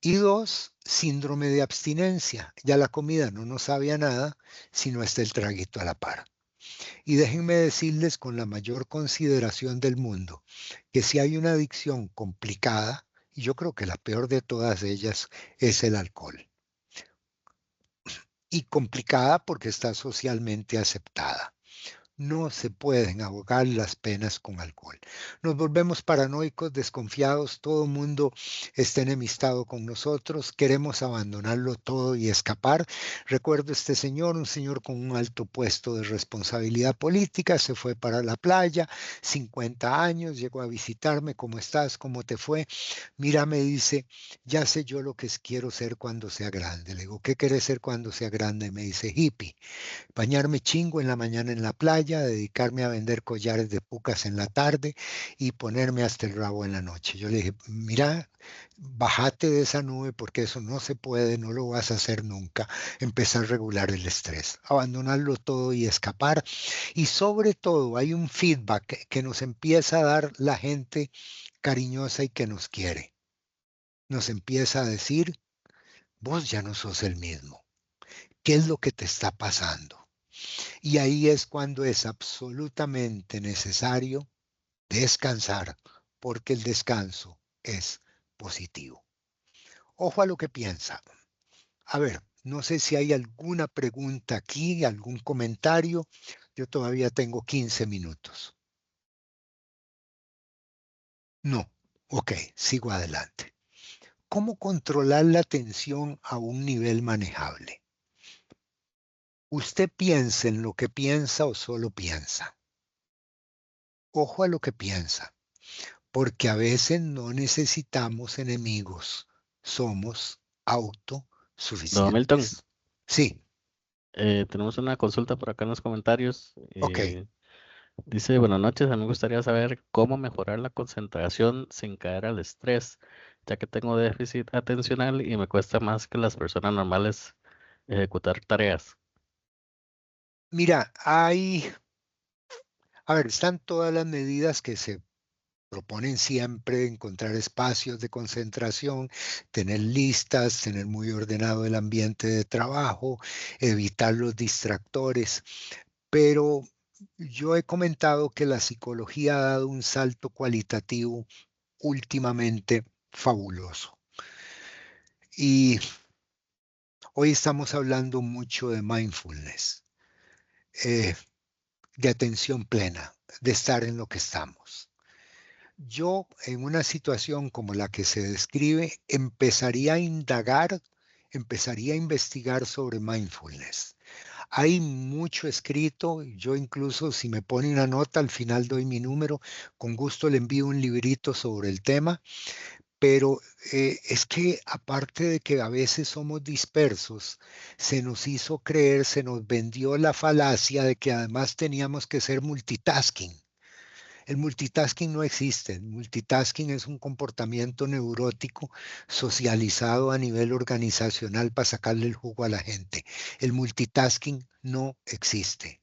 Y dos, síndrome de abstinencia. Ya la comida no nos sabe a nada si no está el traguito a la par. Y déjenme decirles con la mayor consideración del mundo que si hay una adicción complicada, y yo creo que la peor de todas ellas es el alcohol. Y complicada porque está socialmente aceptada. No se pueden ahogar las penas con alcohol. Nos volvemos paranoicos, desconfiados, todo el mundo está enemistado con nosotros, queremos abandonarlo todo y escapar. Recuerdo este señor, un señor con un alto puesto de responsabilidad política, se fue para la playa, 50 años, llegó a visitarme, ¿cómo estás? ¿Cómo te fue? Mira, me dice, ya sé yo lo que quiero ser cuando sea grande. Le digo, ¿qué quieres ser cuando sea grande? Me dice, hippie. Bañarme chingo en la mañana en la playa, dedicarme a vender collares de pucas en la tarde y ponerme hasta el rabo en la noche. Yo le dije, mira, bájate de esa nube porque eso no se puede, no lo vas a hacer nunca. Empezar a regular el estrés, abandonarlo todo y escapar. Y sobre todo hay un feedback que nos empieza a dar la gente cariñosa y que nos quiere. Nos empieza a decir, vos ya no sos el mismo. ¿Qué es lo que te está pasando? Y ahí es cuando es absolutamente necesario descansar, porque el descanso es positivo. Ojo a lo que piensa. A ver, no sé si hay alguna pregunta aquí, algún comentario. Yo todavía tengo 15 minutos. No. Ok, sigo adelante. ¿Cómo controlar la tensión a un nivel manejable? ¿Usted piensa en lo que piensa o solo piensa? Ojo a lo que piensa. Porque a veces no necesitamos enemigos, somos Don Milton, autosuficientes. Sí, tenemos una consulta por acá en los comentarios. ok. Dice, buenas noches, a mí me gustaría saber cómo mejorar la concentración sin caer al estrés, ya que tengo déficit atencional y me cuesta más que las personas normales ejecutar tareas. Mira, a ver, están todas las medidas que se proponen siempre, encontrar espacios de concentración, tener listas, tener muy ordenado el ambiente de trabajo, evitar los distractores, pero yo he comentado que la psicología ha dado un salto cualitativo últimamente fabuloso. Y hoy estamos hablando mucho de mindfulness, eh, de atención plena, de estar en lo que estamos. Yo, en una situación como la que se describe, empezaría a indagar, empezaría a investigar sobre mindfulness. Hay mucho escrito, yo incluso si me pone una nota, al final doy mi número, con gusto le envío un librito sobre el tema. Pero es que aparte de que a veces somos dispersos, se nos hizo creer, se nos vendió la falacia de que además teníamos que ser multitasking. El multitasking no existe. El multitasking es un comportamiento neurótico socializado a nivel organizacional para sacarle el jugo a la gente. El multitasking no existe.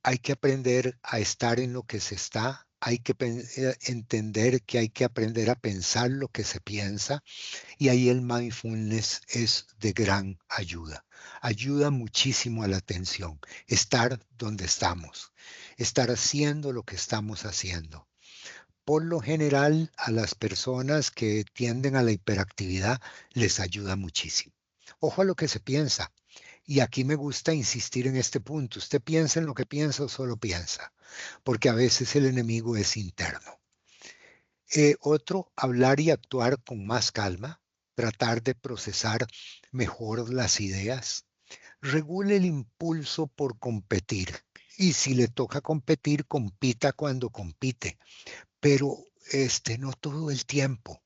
Hay que aprender a estar en lo que se está. Hay que entender que hay que aprender a pensar lo que se piensa. Y ahí el mindfulness es de gran ayuda. Ayuda muchísimo a la atención. Estar donde estamos. Estar haciendo lo que estamos haciendo. Por lo general, a las personas que tienden a la hiperactividad les ayuda muchísimo. Ojo a lo que se piensa. Y aquí me gusta insistir en este punto. ¿Usted piensa en lo que piensa o solo piensa? Porque a veces el enemigo es interno. Otro, hablar y actuar con más calma, tratar de procesar mejor las ideas. Regule el impulso por competir. Y si le toca competir, compita cuando compite. Pero no todo el tiempo.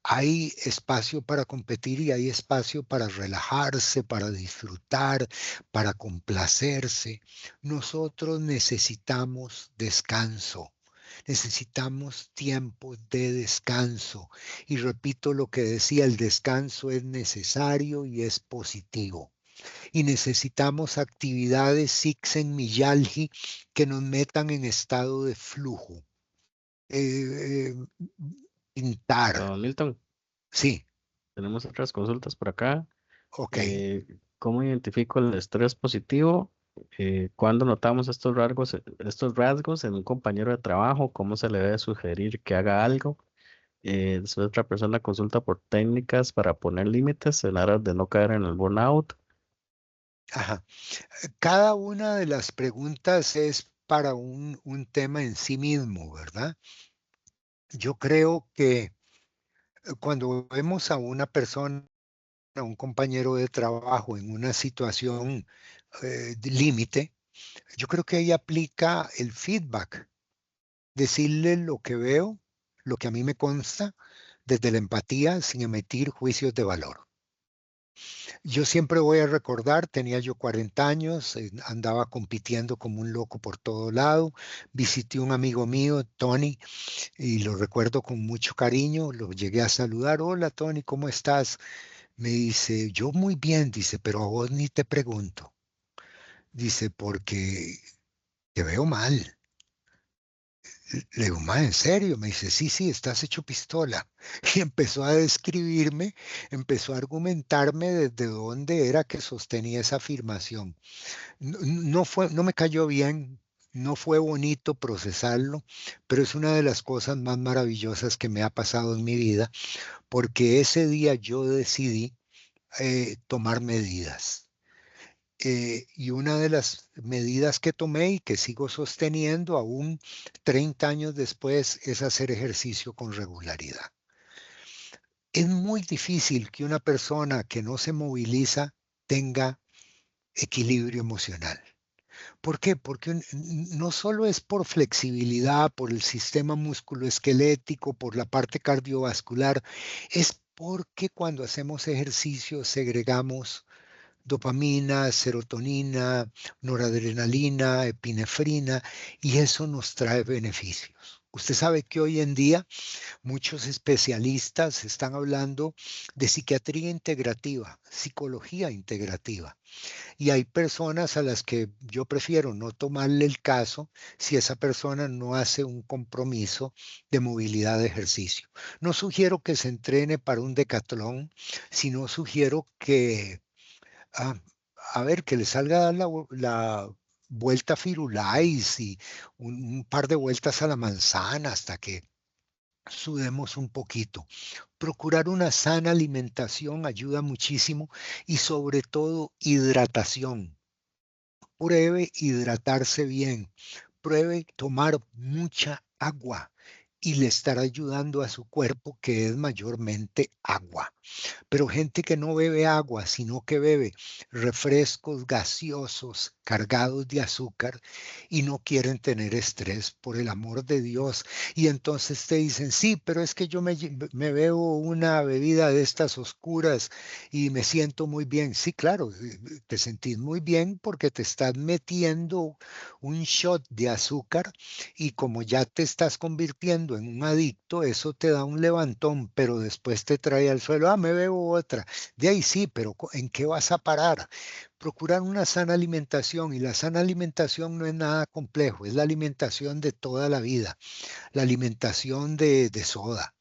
Hay espacio para competir y hay espacio para relajarse, para disfrutar, para complacerse. Nosotros necesitamos descanso. Necesitamos tiempo de descanso. Y repito lo que decía, el descanso es necesario y es positivo. Y necesitamos actividades Csikszentmihalyi que nos metan en estado de flujo. Pintar, Don Milton, sí, tenemos otras consultas por acá. ok. ¿Cómo identifico el estrés positivo? ¿Cuándo notamos estos rasgos en un compañero de trabajo? ¿Cómo se le debe sugerir que haga algo? Después otra persona consulta por técnicas para poner límites en aras de no caer en el burnout. Ajá. Cada una de las preguntas es para un tema en sí mismo, ¿verdad? Yo creo que cuando vemos a una persona, a un compañero de trabajo en una situación de límite, yo creo que ahí aplica el feedback, decirle lo que veo, lo que a mí me consta, desde la empatía, sin emitir juicios de valor. Yo siempre voy a recordar, tenía yo 40 años, andaba compitiendo como un loco por todo lado. Visité un amigo mío, Tony, y lo recuerdo con mucho cariño. Lo llegué a saludar. Hola, Tony, ¿cómo estás? Me dice, yo muy bien, dice, pero a vos ni te pregunto. Dice, porque te veo mal. Le digo, ma, ¿en serio? Me dice, sí, sí, estás hecho pistola. Y empezó a describirme, empezó a argumentarme desde dónde era que sostenía esa afirmación. No me cayó bien, no fue bonito procesarlo, pero es una de las cosas más maravillosas que me ha pasado en mi vida, porque ese día yo decidí tomar medidas. Y una de las medidas que tomé y que sigo sosteniendo aún 30 años después es hacer ejercicio con regularidad. Es muy difícil que una persona que no se moviliza tenga equilibrio emocional. ¿Por qué? Porque no solo es por flexibilidad, por el sistema musculoesquelético, por la parte cardiovascular, es porque cuando hacemos ejercicio segregamos dopamina, serotonina, noradrenalina, epinefrina, y eso nos trae beneficios. Usted sabe que hoy en día muchos especialistas están hablando de psiquiatría integrativa, psicología integrativa. Y hay personas a las que yo prefiero no tomarle el caso si esa persona no hace un compromiso de movilidad de ejercicio. No sugiero que se entrene para un decatlón, sino sugiero que, ah, a ver, que le salga la vuelta a Firulais y un par de vueltas a la manzana hasta que sudemos un poquito. Procurar una sana alimentación ayuda muchísimo y sobre todo hidratación. Pruebe hidratarse bien, pruebe tomar mucha agua y le estará ayudando a su cuerpo que es mayormente agua. pero gente que no bebe agua, sino que bebe refrescos gaseosos cargados de azúcar y no quieren tener estrés, por el amor de Dios. Y entonces te dicen, sí, pero es que yo me bebo una bebida de estas oscuras y me siento muy bien. Sí, claro, te sentís muy bien porque te estás metiendo un shot de azúcar y como ya te estás convirtiendo en un adicto, eso te da un levantón, pero después te trae al suelo, me bebo otra. De ahí sí, pero ¿en qué vas a parar? Procurar una sana alimentación, y la sana alimentación no es nada complejo, es la alimentación de toda la vida, la alimentación de soda,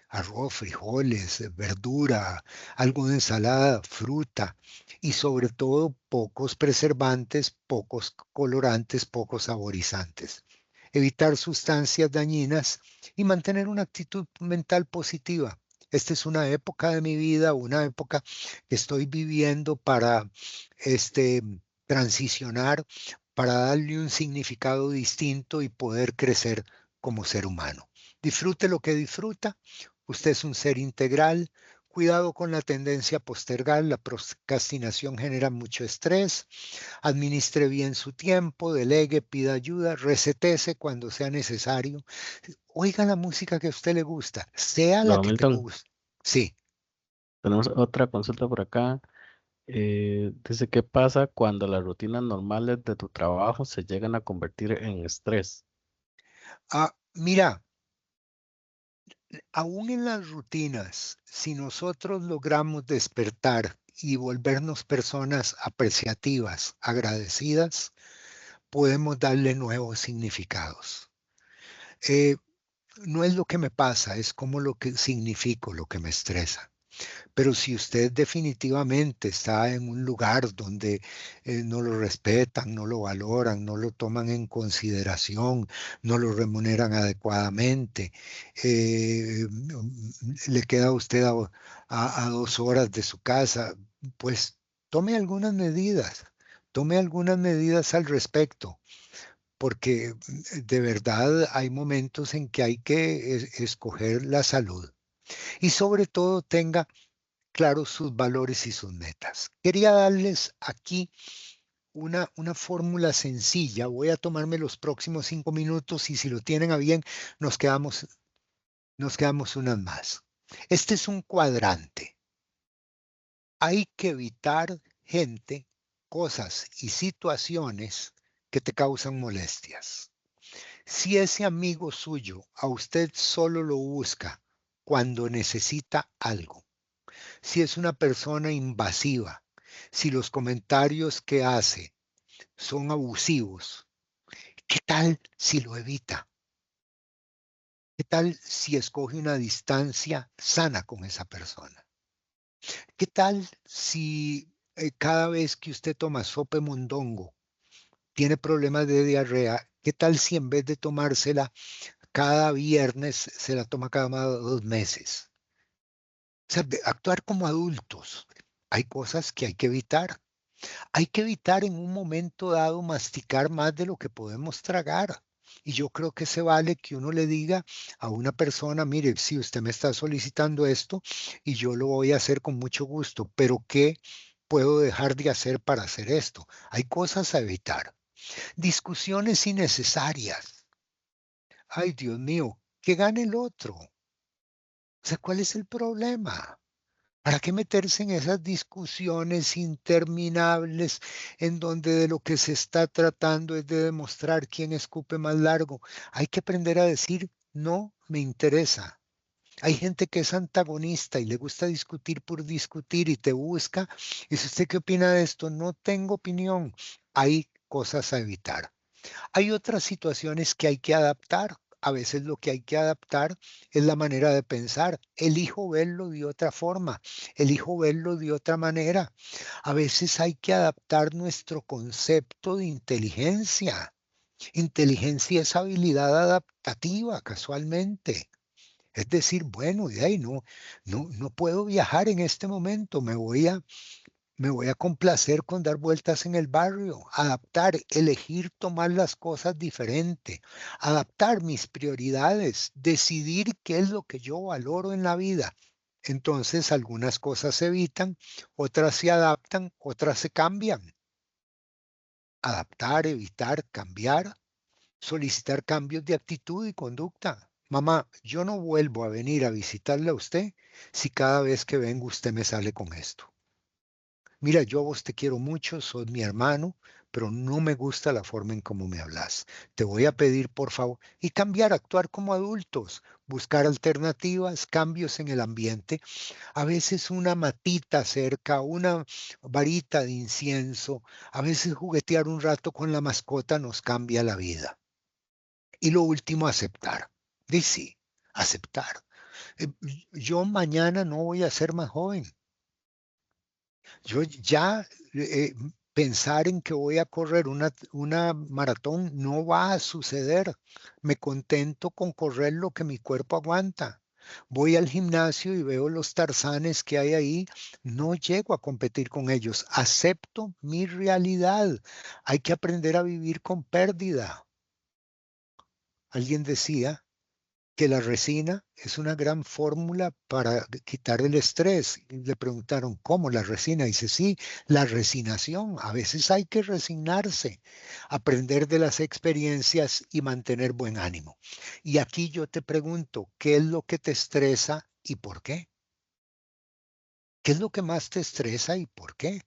arroz, frijoles, verdura, algo de ensalada, fruta y sobre todo pocos preservantes, pocos colorantes, pocos saborizantes. Evitar sustancias dañinas y mantener una actitud mental positiva. Esta es una época de mi vida, una época que estoy viviendo para este, transicionar, para darle un significado distinto y poder crecer como ser humano. Disfrute lo que disfruta. Usted es un ser integral. Cuidado con la tendencia a postergar. La procrastinación genera mucho estrés. Administre bien su tiempo, delegue, pida ayuda, resetese cuando sea necesario. Oiga la música que a usted le gusta, sea la Don que te Milton, guste. Sí. tenemos otra consulta por acá. Dice, ¿qué pasa cuando las rutinas normales de tu trabajo se llegan a convertir en estrés? Mira, aún en las rutinas, si nosotros logramos despertar y volvernos personas apreciativas, agradecidas, podemos darle nuevos significados. Eh, no es lo que me pasa, es como lo que significo, lo que me estresa. Pero si usted definitivamente está en un lugar donde no lo respetan, no lo valoran, no lo toman en consideración, no lo remuneran adecuadamente, le queda a usted a 2 horas de su casa, pues tome algunas medidas. Tome algunas medidas al respecto, porque de verdad hay momentos en que hay que escoger la salud. Y sobre todo tenga claros sus valores y sus metas. Quería darles aquí una fórmula sencilla. Voy a tomarme los próximos 5 minutos y si lo tienen a bien, nos quedamos, nos quedamos unas más. Este es un cuadrante. Hay que evitar gente, cosas y situaciones que te causan molestias. Si ese amigo suyo a usted solo lo busca cuando necesita algo, si es una persona invasiva, si los comentarios que hace son abusivos, ¿qué tal si lo evita? ¿Qué tal si escoge una distancia sana con esa persona? ¿Qué tal si cada vez que usted toma sopa de mondongo tiene problemas de diarrea? ¿Qué tal si en vez de tomársela cada viernes se la toma cada 2 meses? O sea, actuar como adultos. Hay cosas que hay que evitar. Hay que evitar en un momento dado masticar más de lo que podemos tragar. Y yo creo que se vale que uno le diga a una persona, mire, si usted me está solicitando esto y yo lo voy a hacer con mucho gusto, pero ¿qué puedo dejar de hacer para hacer esto? Hay cosas a evitar. Discusiones innecesarias. Ay, Dios mío, que gane el otro. O sea, ¿cuál es el problema? ¿Para qué meterse en esas discusiones interminables en donde de lo que se está tratando es de demostrar quién escupe más largo? Hay que aprender a decir, no me interesa. Hay gente que es antagonista y le gusta discutir por discutir y te busca. Y si usted qué opina de esto, no tengo opinión. Hay cosas a evitar. Hay otras situaciones que hay que adaptar. A veces lo que hay que adaptar es la manera de pensar. Elijo verlo de otra forma, elijo verlo de otra manera. A veces hay que adaptar nuestro concepto de inteligencia. Inteligencia es habilidad adaptativa, casualmente. Es decir, bueno, de ahí no puedo viajar en este momento, me voy a complacer con dar vueltas en el barrio, adaptar, elegir tomar las cosas diferente, adaptar mis prioridades, decidir qué es lo que yo valoro en la vida. Entonces algunas cosas se evitan, otras se adaptan, otras se cambian. Adaptar, evitar, cambiar, solicitar cambios de actitud y conducta. Mamá, yo no vuelvo a venir a visitarle a usted si cada vez que vengo usted me sale con esto. Mira, yo a vos te quiero mucho, sos mi hermano, pero no me gusta la forma en cómo me hablas. Te voy a pedir, por favor, y cambiar, actuar como adultos, buscar alternativas, cambios en el ambiente. A veces una matita cerca, una varita de incienso, a veces juguetear un rato con la mascota nos cambia la vida. Y lo último, aceptar. Dice, sí, aceptar. Eh, Yo mañana no voy a ser más joven. Yo ya pensar en que voy a correr una maratón no va a suceder. Me contento con correr lo que mi cuerpo aguanta. Voy al gimnasio y veo los tarzanes que hay ahí. No llego a competir con ellos. Acepto mi realidad. Hay que aprender a vivir con pérdida. Alguien decía que la resina es una gran fórmula para quitar el estrés. Y le preguntaron, ¿cómo la resina? Dice, sí, la resignación. A veces hay que resignarse, aprender de las experiencias y mantener buen ánimo. Y aquí yo te pregunto, ¿qué es lo que te estresa y por qué? ¿Qué es lo que más te estresa y por qué?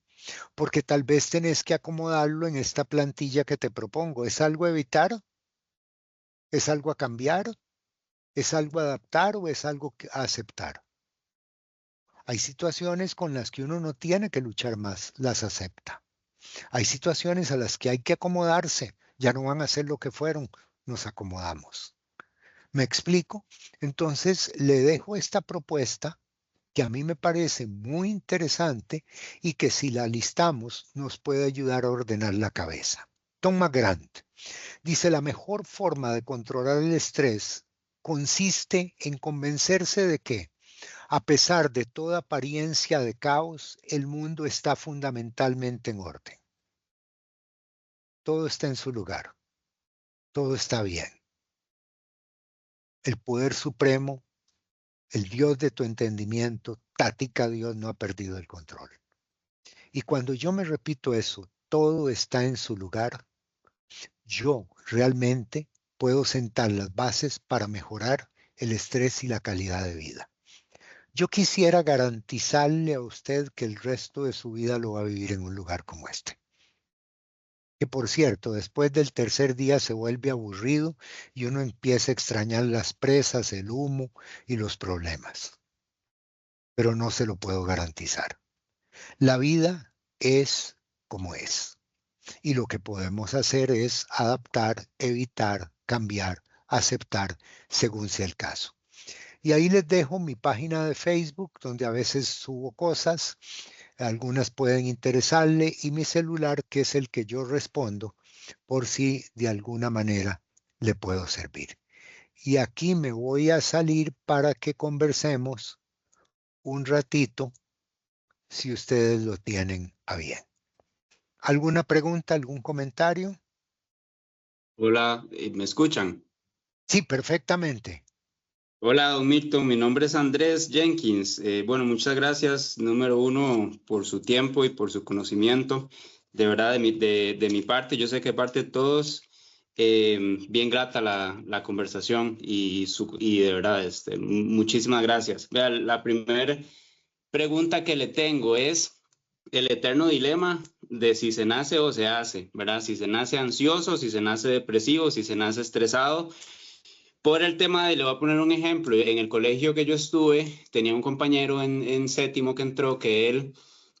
Porque tal vez tenés que acomodarlo en esta plantilla que te propongo. ¿Es algo a evitar? ¿Es algo a cambiar? ¿Es algo a adaptar o es algo a aceptar? Hay situaciones con las que uno no tiene que luchar más, las acepta. Hay situaciones a las que hay que acomodarse, ya no van a ser lo que fueron, nos acomodamos. ¿Me explico? Entonces le dejo esta propuesta que a mí me parece muy interesante y que si la listamos nos puede ayudar a ordenar la cabeza. Tom McGrath dice, la mejor forma de controlar el estrés consiste en convencerse de que a pesar de toda apariencia de caos, el mundo está fundamentalmente en orden. Todo está en su lugar. Todo está bien. El poder supremo, el Dios de tu entendimiento, Tática Dios, no ha perdido el control. Y cuando yo me repito eso, todo está en su lugar, yo realmente puedo sentar las bases para mejorar el estrés y la calidad de vida. Yo quisiera garantizarle a usted que el resto de su vida lo va a vivir en un lugar como este. Que por cierto, después del tercer día se vuelve aburrido y uno empieza a extrañar las presas, el humo y los problemas. Pero no se lo puedo garantizar. La vida es como es. Y lo que podemos hacer es adaptar, evitar, cambiar, aceptar, según sea el caso. Y ahí les dejo mi página de Facebook, donde a veces subo cosas. Algunas pueden interesarle y mi celular, que es el que yo respondo, por si de alguna manera le puedo servir. Y aquí me voy a salir para que conversemos un ratito, si ustedes lo tienen a bien. ¿Alguna pregunta, algún comentario? Hola, ¿me escuchan? Sí, perfectamente. Hola, don Milton, mi nombre es Andrés Jenkins. Bueno, muchas gracias, número uno, por su tiempo y por su conocimiento. De verdad, de mi parte, yo sé que de parte de todos, bien grata la conversación y de verdad, muchísimas gracias. Vea, la primera pregunta que le tengo es el eterno dilema de si se nace o se hace, ¿verdad? Si se nace ansioso, si se nace depresivo, si se nace estresado. Por el tema de, le voy a poner un ejemplo, en el colegio que yo estuve, tenía un compañero en séptimo que entró que él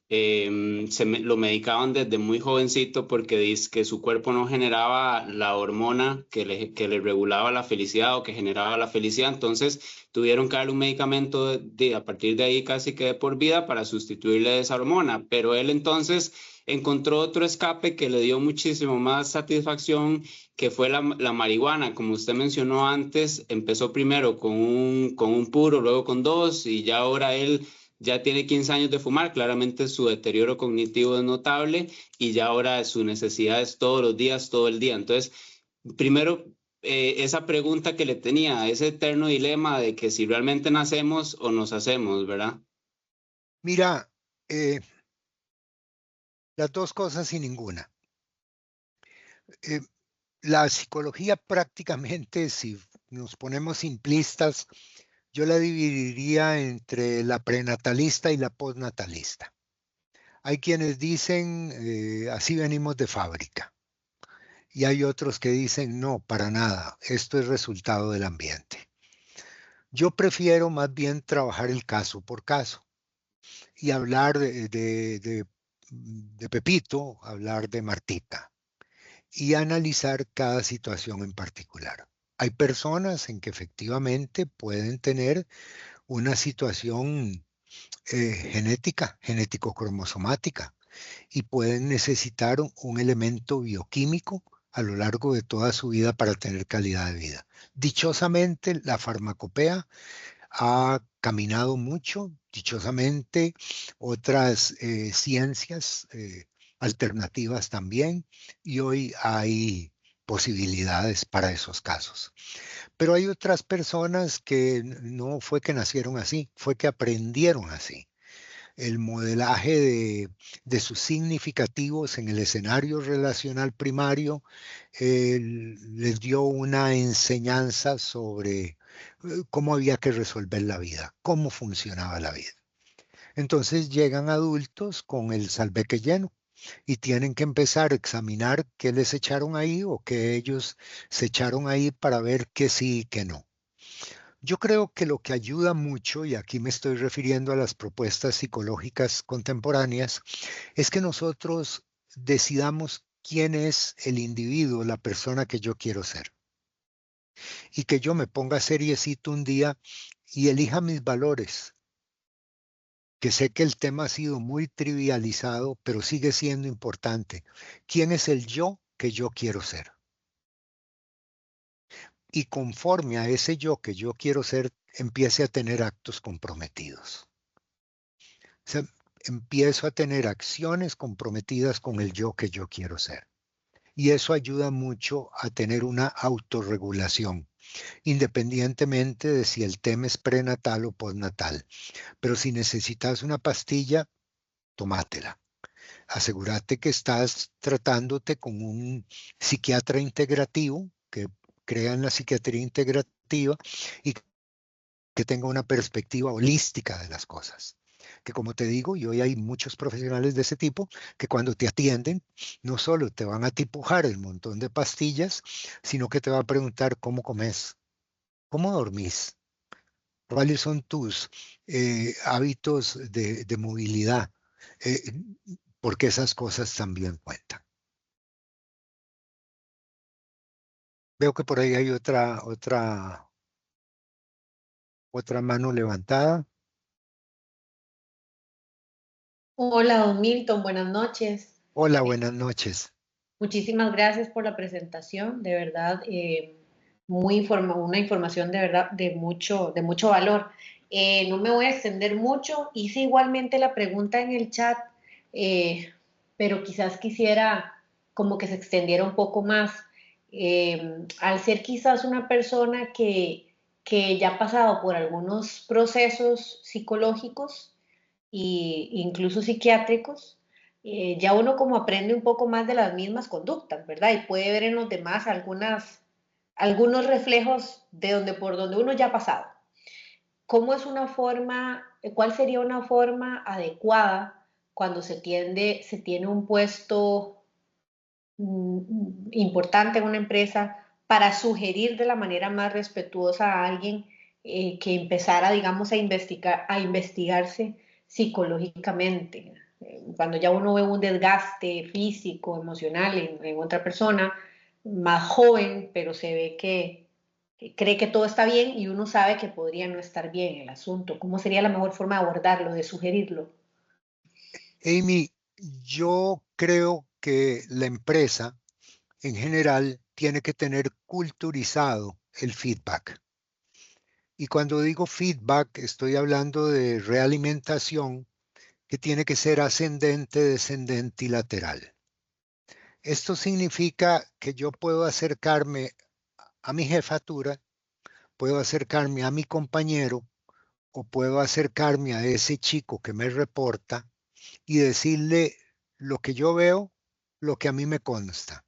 lo medicaban desde muy jovencito porque dice que su cuerpo no generaba la hormona que le regulaba la felicidad o que generaba la felicidad, entonces tuvieron que darle un medicamento a partir de ahí casi que de por vida para sustituirle esa hormona, pero él entonces encontró otro escape que le dio muchísimo más satisfacción, que fue la marihuana. Como usted mencionó antes, empezó primero con un puro, luego con dos y ya ahora él ya tiene 15 años de fumar, claramente su deterioro cognitivo es notable y ya ahora su necesidad es todos los días, todo el día. Entonces, primero, esa pregunta que le tenía, ese eterno dilema de que si realmente nacemos o nos hacemos, ¿verdad? Mira, las dos cosas y ninguna. La psicología prácticamente, si nos ponemos simplistas, yo la dividiría entre la prenatalista y la postnatalista. Hay quienes dicen, así venimos de fábrica. Y hay otros que dicen, no, para nada, esto es resultado del ambiente. Yo prefiero más bien trabajar el caso por caso y hablar de Pepito, hablar de Martita y analizar cada situación en particular. Hay personas en que efectivamente pueden tener una situación genética, genético-cromosomática, y pueden necesitar un elemento bioquímico a lo largo de toda su vida para tener calidad de vida. Dichosamente, la farmacopea ha caminado mucho, dichosamente otras ciencias alternativas también, y hoy hay posibilidades para esos casos. Pero hay otras personas que no fue que nacieron así, fue que aprendieron así. El modelaje de sus significativos en el escenario relacional primario les dio una enseñanza sobre cómo había que resolver la vida, cómo funcionaba la vida. Entonces llegan adultos con el salveque lleno y tienen que empezar a examinar qué les echaron ahí o qué ellos se echaron ahí para ver qué sí y qué no. Yo creo que lo que ayuda mucho, y aquí me estoy refiriendo a las propuestas psicológicas contemporáneas, es que nosotros decidamos quién es el individuo, la persona que yo quiero ser. Y que yo me ponga seriecito un día y elija mis valores, que sé que el tema ha sido muy trivializado, pero sigue siendo importante. ¿Quién es el yo que yo quiero ser? Y conforme a ese yo que yo quiero ser, empiece a tener actos comprometidos. O sea, empiezo a tener acciones comprometidas con el yo que yo quiero ser. Y eso ayuda mucho a tener una autorregulación, independientemente de si el tema es prenatal o postnatal. Pero si necesitas una pastilla, tomátela. Asegúrate que estás tratándote con un psiquiatra integrativo que crea en la psiquiatría integrativa y que tenga una perspectiva holística de las cosas. Que como te digo, y hoy hay muchos profesionales de ese tipo que cuando te atienden, no solo te van a tipujar el montón de pastillas, sino que te va a preguntar cómo comes, cómo dormís, cuáles son tus hábitos de movilidad, eh, porque esas cosas también cuentan. Veo que por ahí hay otra mano levantada. Hola, don Milton, buenas noches. Hola, buenas noches. Muchísimas gracias por la presentación, de verdad, una información de verdad de mucho valor. No me voy a extender mucho, hice igualmente la pregunta en el chat, pero quizás quisiera como que se extendiera un poco más. Al ser quizás una persona que ya ha pasado por algunos procesos psicológicos e incluso psiquiátricos, ya uno como aprende un poco más de las mismas conductas, ¿verdad? Y puede ver en los demás algunos reflejos de por donde uno ya ha pasado. ¿Cómo es una forma, cuál sería una forma adecuada cuando se tiene un puesto importante en una empresa para sugerir de la manera más respetuosa a alguien que empezara, digamos, a investigarse psicológicamente? Cuando ya uno ve un desgaste físico, emocional en otra persona, más joven, pero se ve que cree que todo está bien y uno sabe que podría no estar bien el asunto. ¿Cómo sería la mejor forma de abordarlo, de sugerirlo? Amy, yo creo que la empresa en general tiene que tener culturizado el feedback. Y cuando digo feedback, estoy hablando de realimentación que tiene que ser ascendente, descendente y lateral. Esto significa que yo puedo acercarme a mi jefatura, puedo acercarme a mi compañero o puedo acercarme a ese chico que me reporta y decirle lo que yo veo, lo que a mí me consta.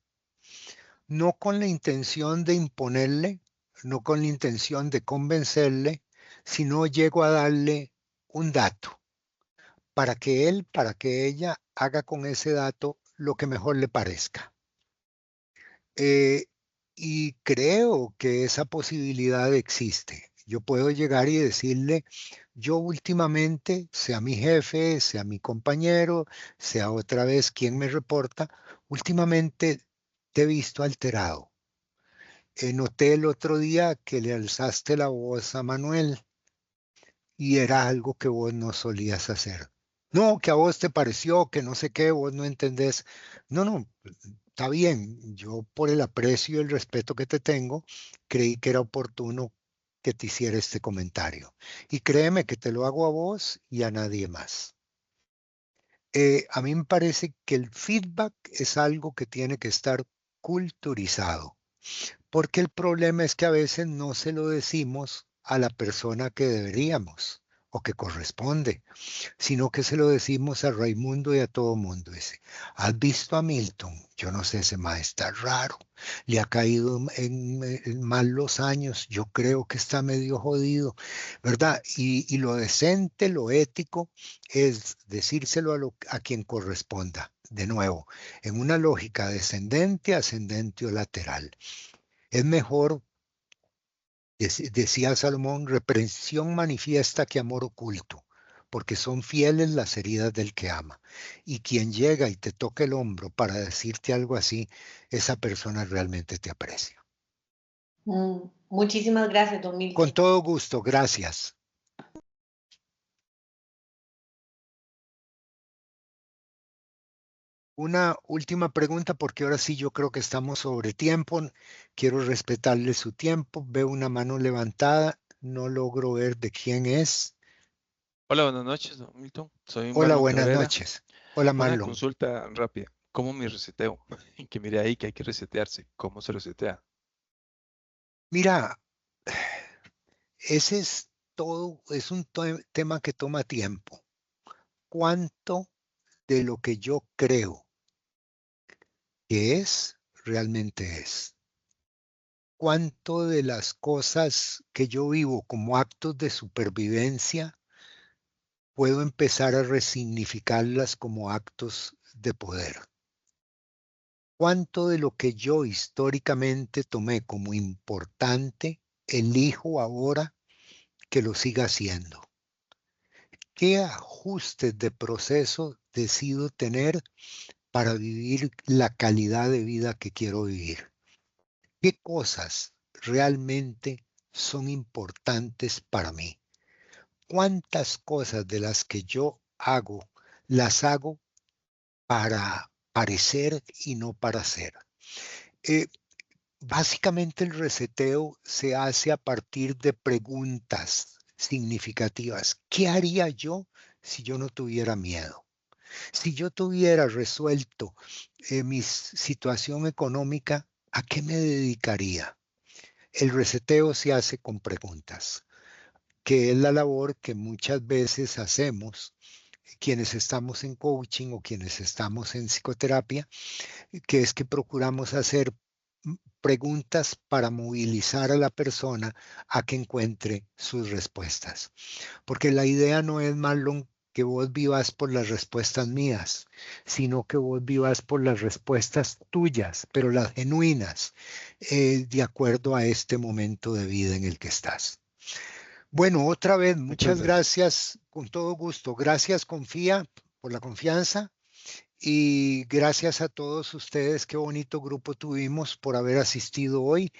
No con la intención de imponerle, no con la intención de convencerle, sino llego a darle un dato para que él, para que ella haga con ese dato lo que mejor le parezca. Y creo que esa posibilidad existe. Yo puedo llegar y decirle, yo últimamente, sea mi jefe, sea mi compañero, sea otra vez quien me reporta, últimamente te he visto alterado. Noté el otro día que le alzaste la voz a Manuel y era algo que vos no solías hacer. No, que a vos te pareció, que no sé qué, vos no entendés. No, no, está bien. Yo por el aprecio y el respeto que te tengo, creí que era oportuno que te hiciera este comentario. Y créeme que te lo hago a vos y a nadie más. A mí me parece que el feedback es algo que tiene que estar culturizado. Porque el problema es que a veces no se lo decimos a la persona que deberíamos o que corresponde, sino que se lo decimos a Raimundo y a todo mundo. Dice, ¿has visto a Milton? Yo no sé, ese maestro está raro, le ha caído en mal los años, yo creo que está medio jodido, ¿verdad? Y lo decente, lo ético, es decírselo a quien corresponda. De nuevo, en una lógica descendente, ascendente o lateral. Es mejor, decía Salomón, reprensión manifiesta que amor oculto, porque son fieles las heridas del que ama. Y quien llega y te toca el hombro para decirte algo así, esa persona realmente te aprecia. Muchísimas gracias, don Milton. Con todo gusto, gracias. Una última pregunta, porque ahora sí yo creo que estamos sobre tiempo. Quiero respetarle su tiempo. Veo una mano levantada. No logro ver de quién es. Hola, buenas noches, don Milton. Soy Hola, Marlon buenas Cabrera. noches. Hola, Una Marlon. consulta rápida. ¿Cómo me reseteo? Que mire ahí que hay que resetearse. ¿Cómo se resetea? Mira, ese es todo, es un tema que toma tiempo. ¿Cuánto de lo que yo creo que es, realmente es? ¿Cuánto de las cosas que yo vivo como actos de supervivencia puedo empezar a resignificarlas como actos de poder? ¿Cuánto de lo que yo históricamente tomé como importante elijo ahora que lo siga haciendo? ¿Qué ajustes de proceso decido tener para vivir la calidad de vida que quiero vivir? ¿Qué cosas realmente son importantes para mí? ¿Cuántas cosas de las que yo hago, las hago para parecer y no para ser? Básicamente el reseteo se hace a partir de preguntas significativas. ¿Qué haría yo si yo no tuviera miedo? Si yo tuviera resuelto mi situación económica, ¿a qué me dedicaría? El reseteo se hace con preguntas, que es la labor que muchas veces hacemos quienes estamos en coaching o quienes estamos en psicoterapia, que es que procuramos hacer preguntas para movilizar a la persona a que encuentre sus respuestas. Porque la idea no es, Marlon, que vos vivas por las respuestas mías, sino que vos vivas por las respuestas tuyas, pero las genuinas, de acuerdo a este momento de vida en el que estás. Bueno, otra vez, muchas gracias, con todo gusto. Gracias, Confía, por la confianza. Y gracias a todos ustedes, qué bonito grupo tuvimos por haber asistido hoy.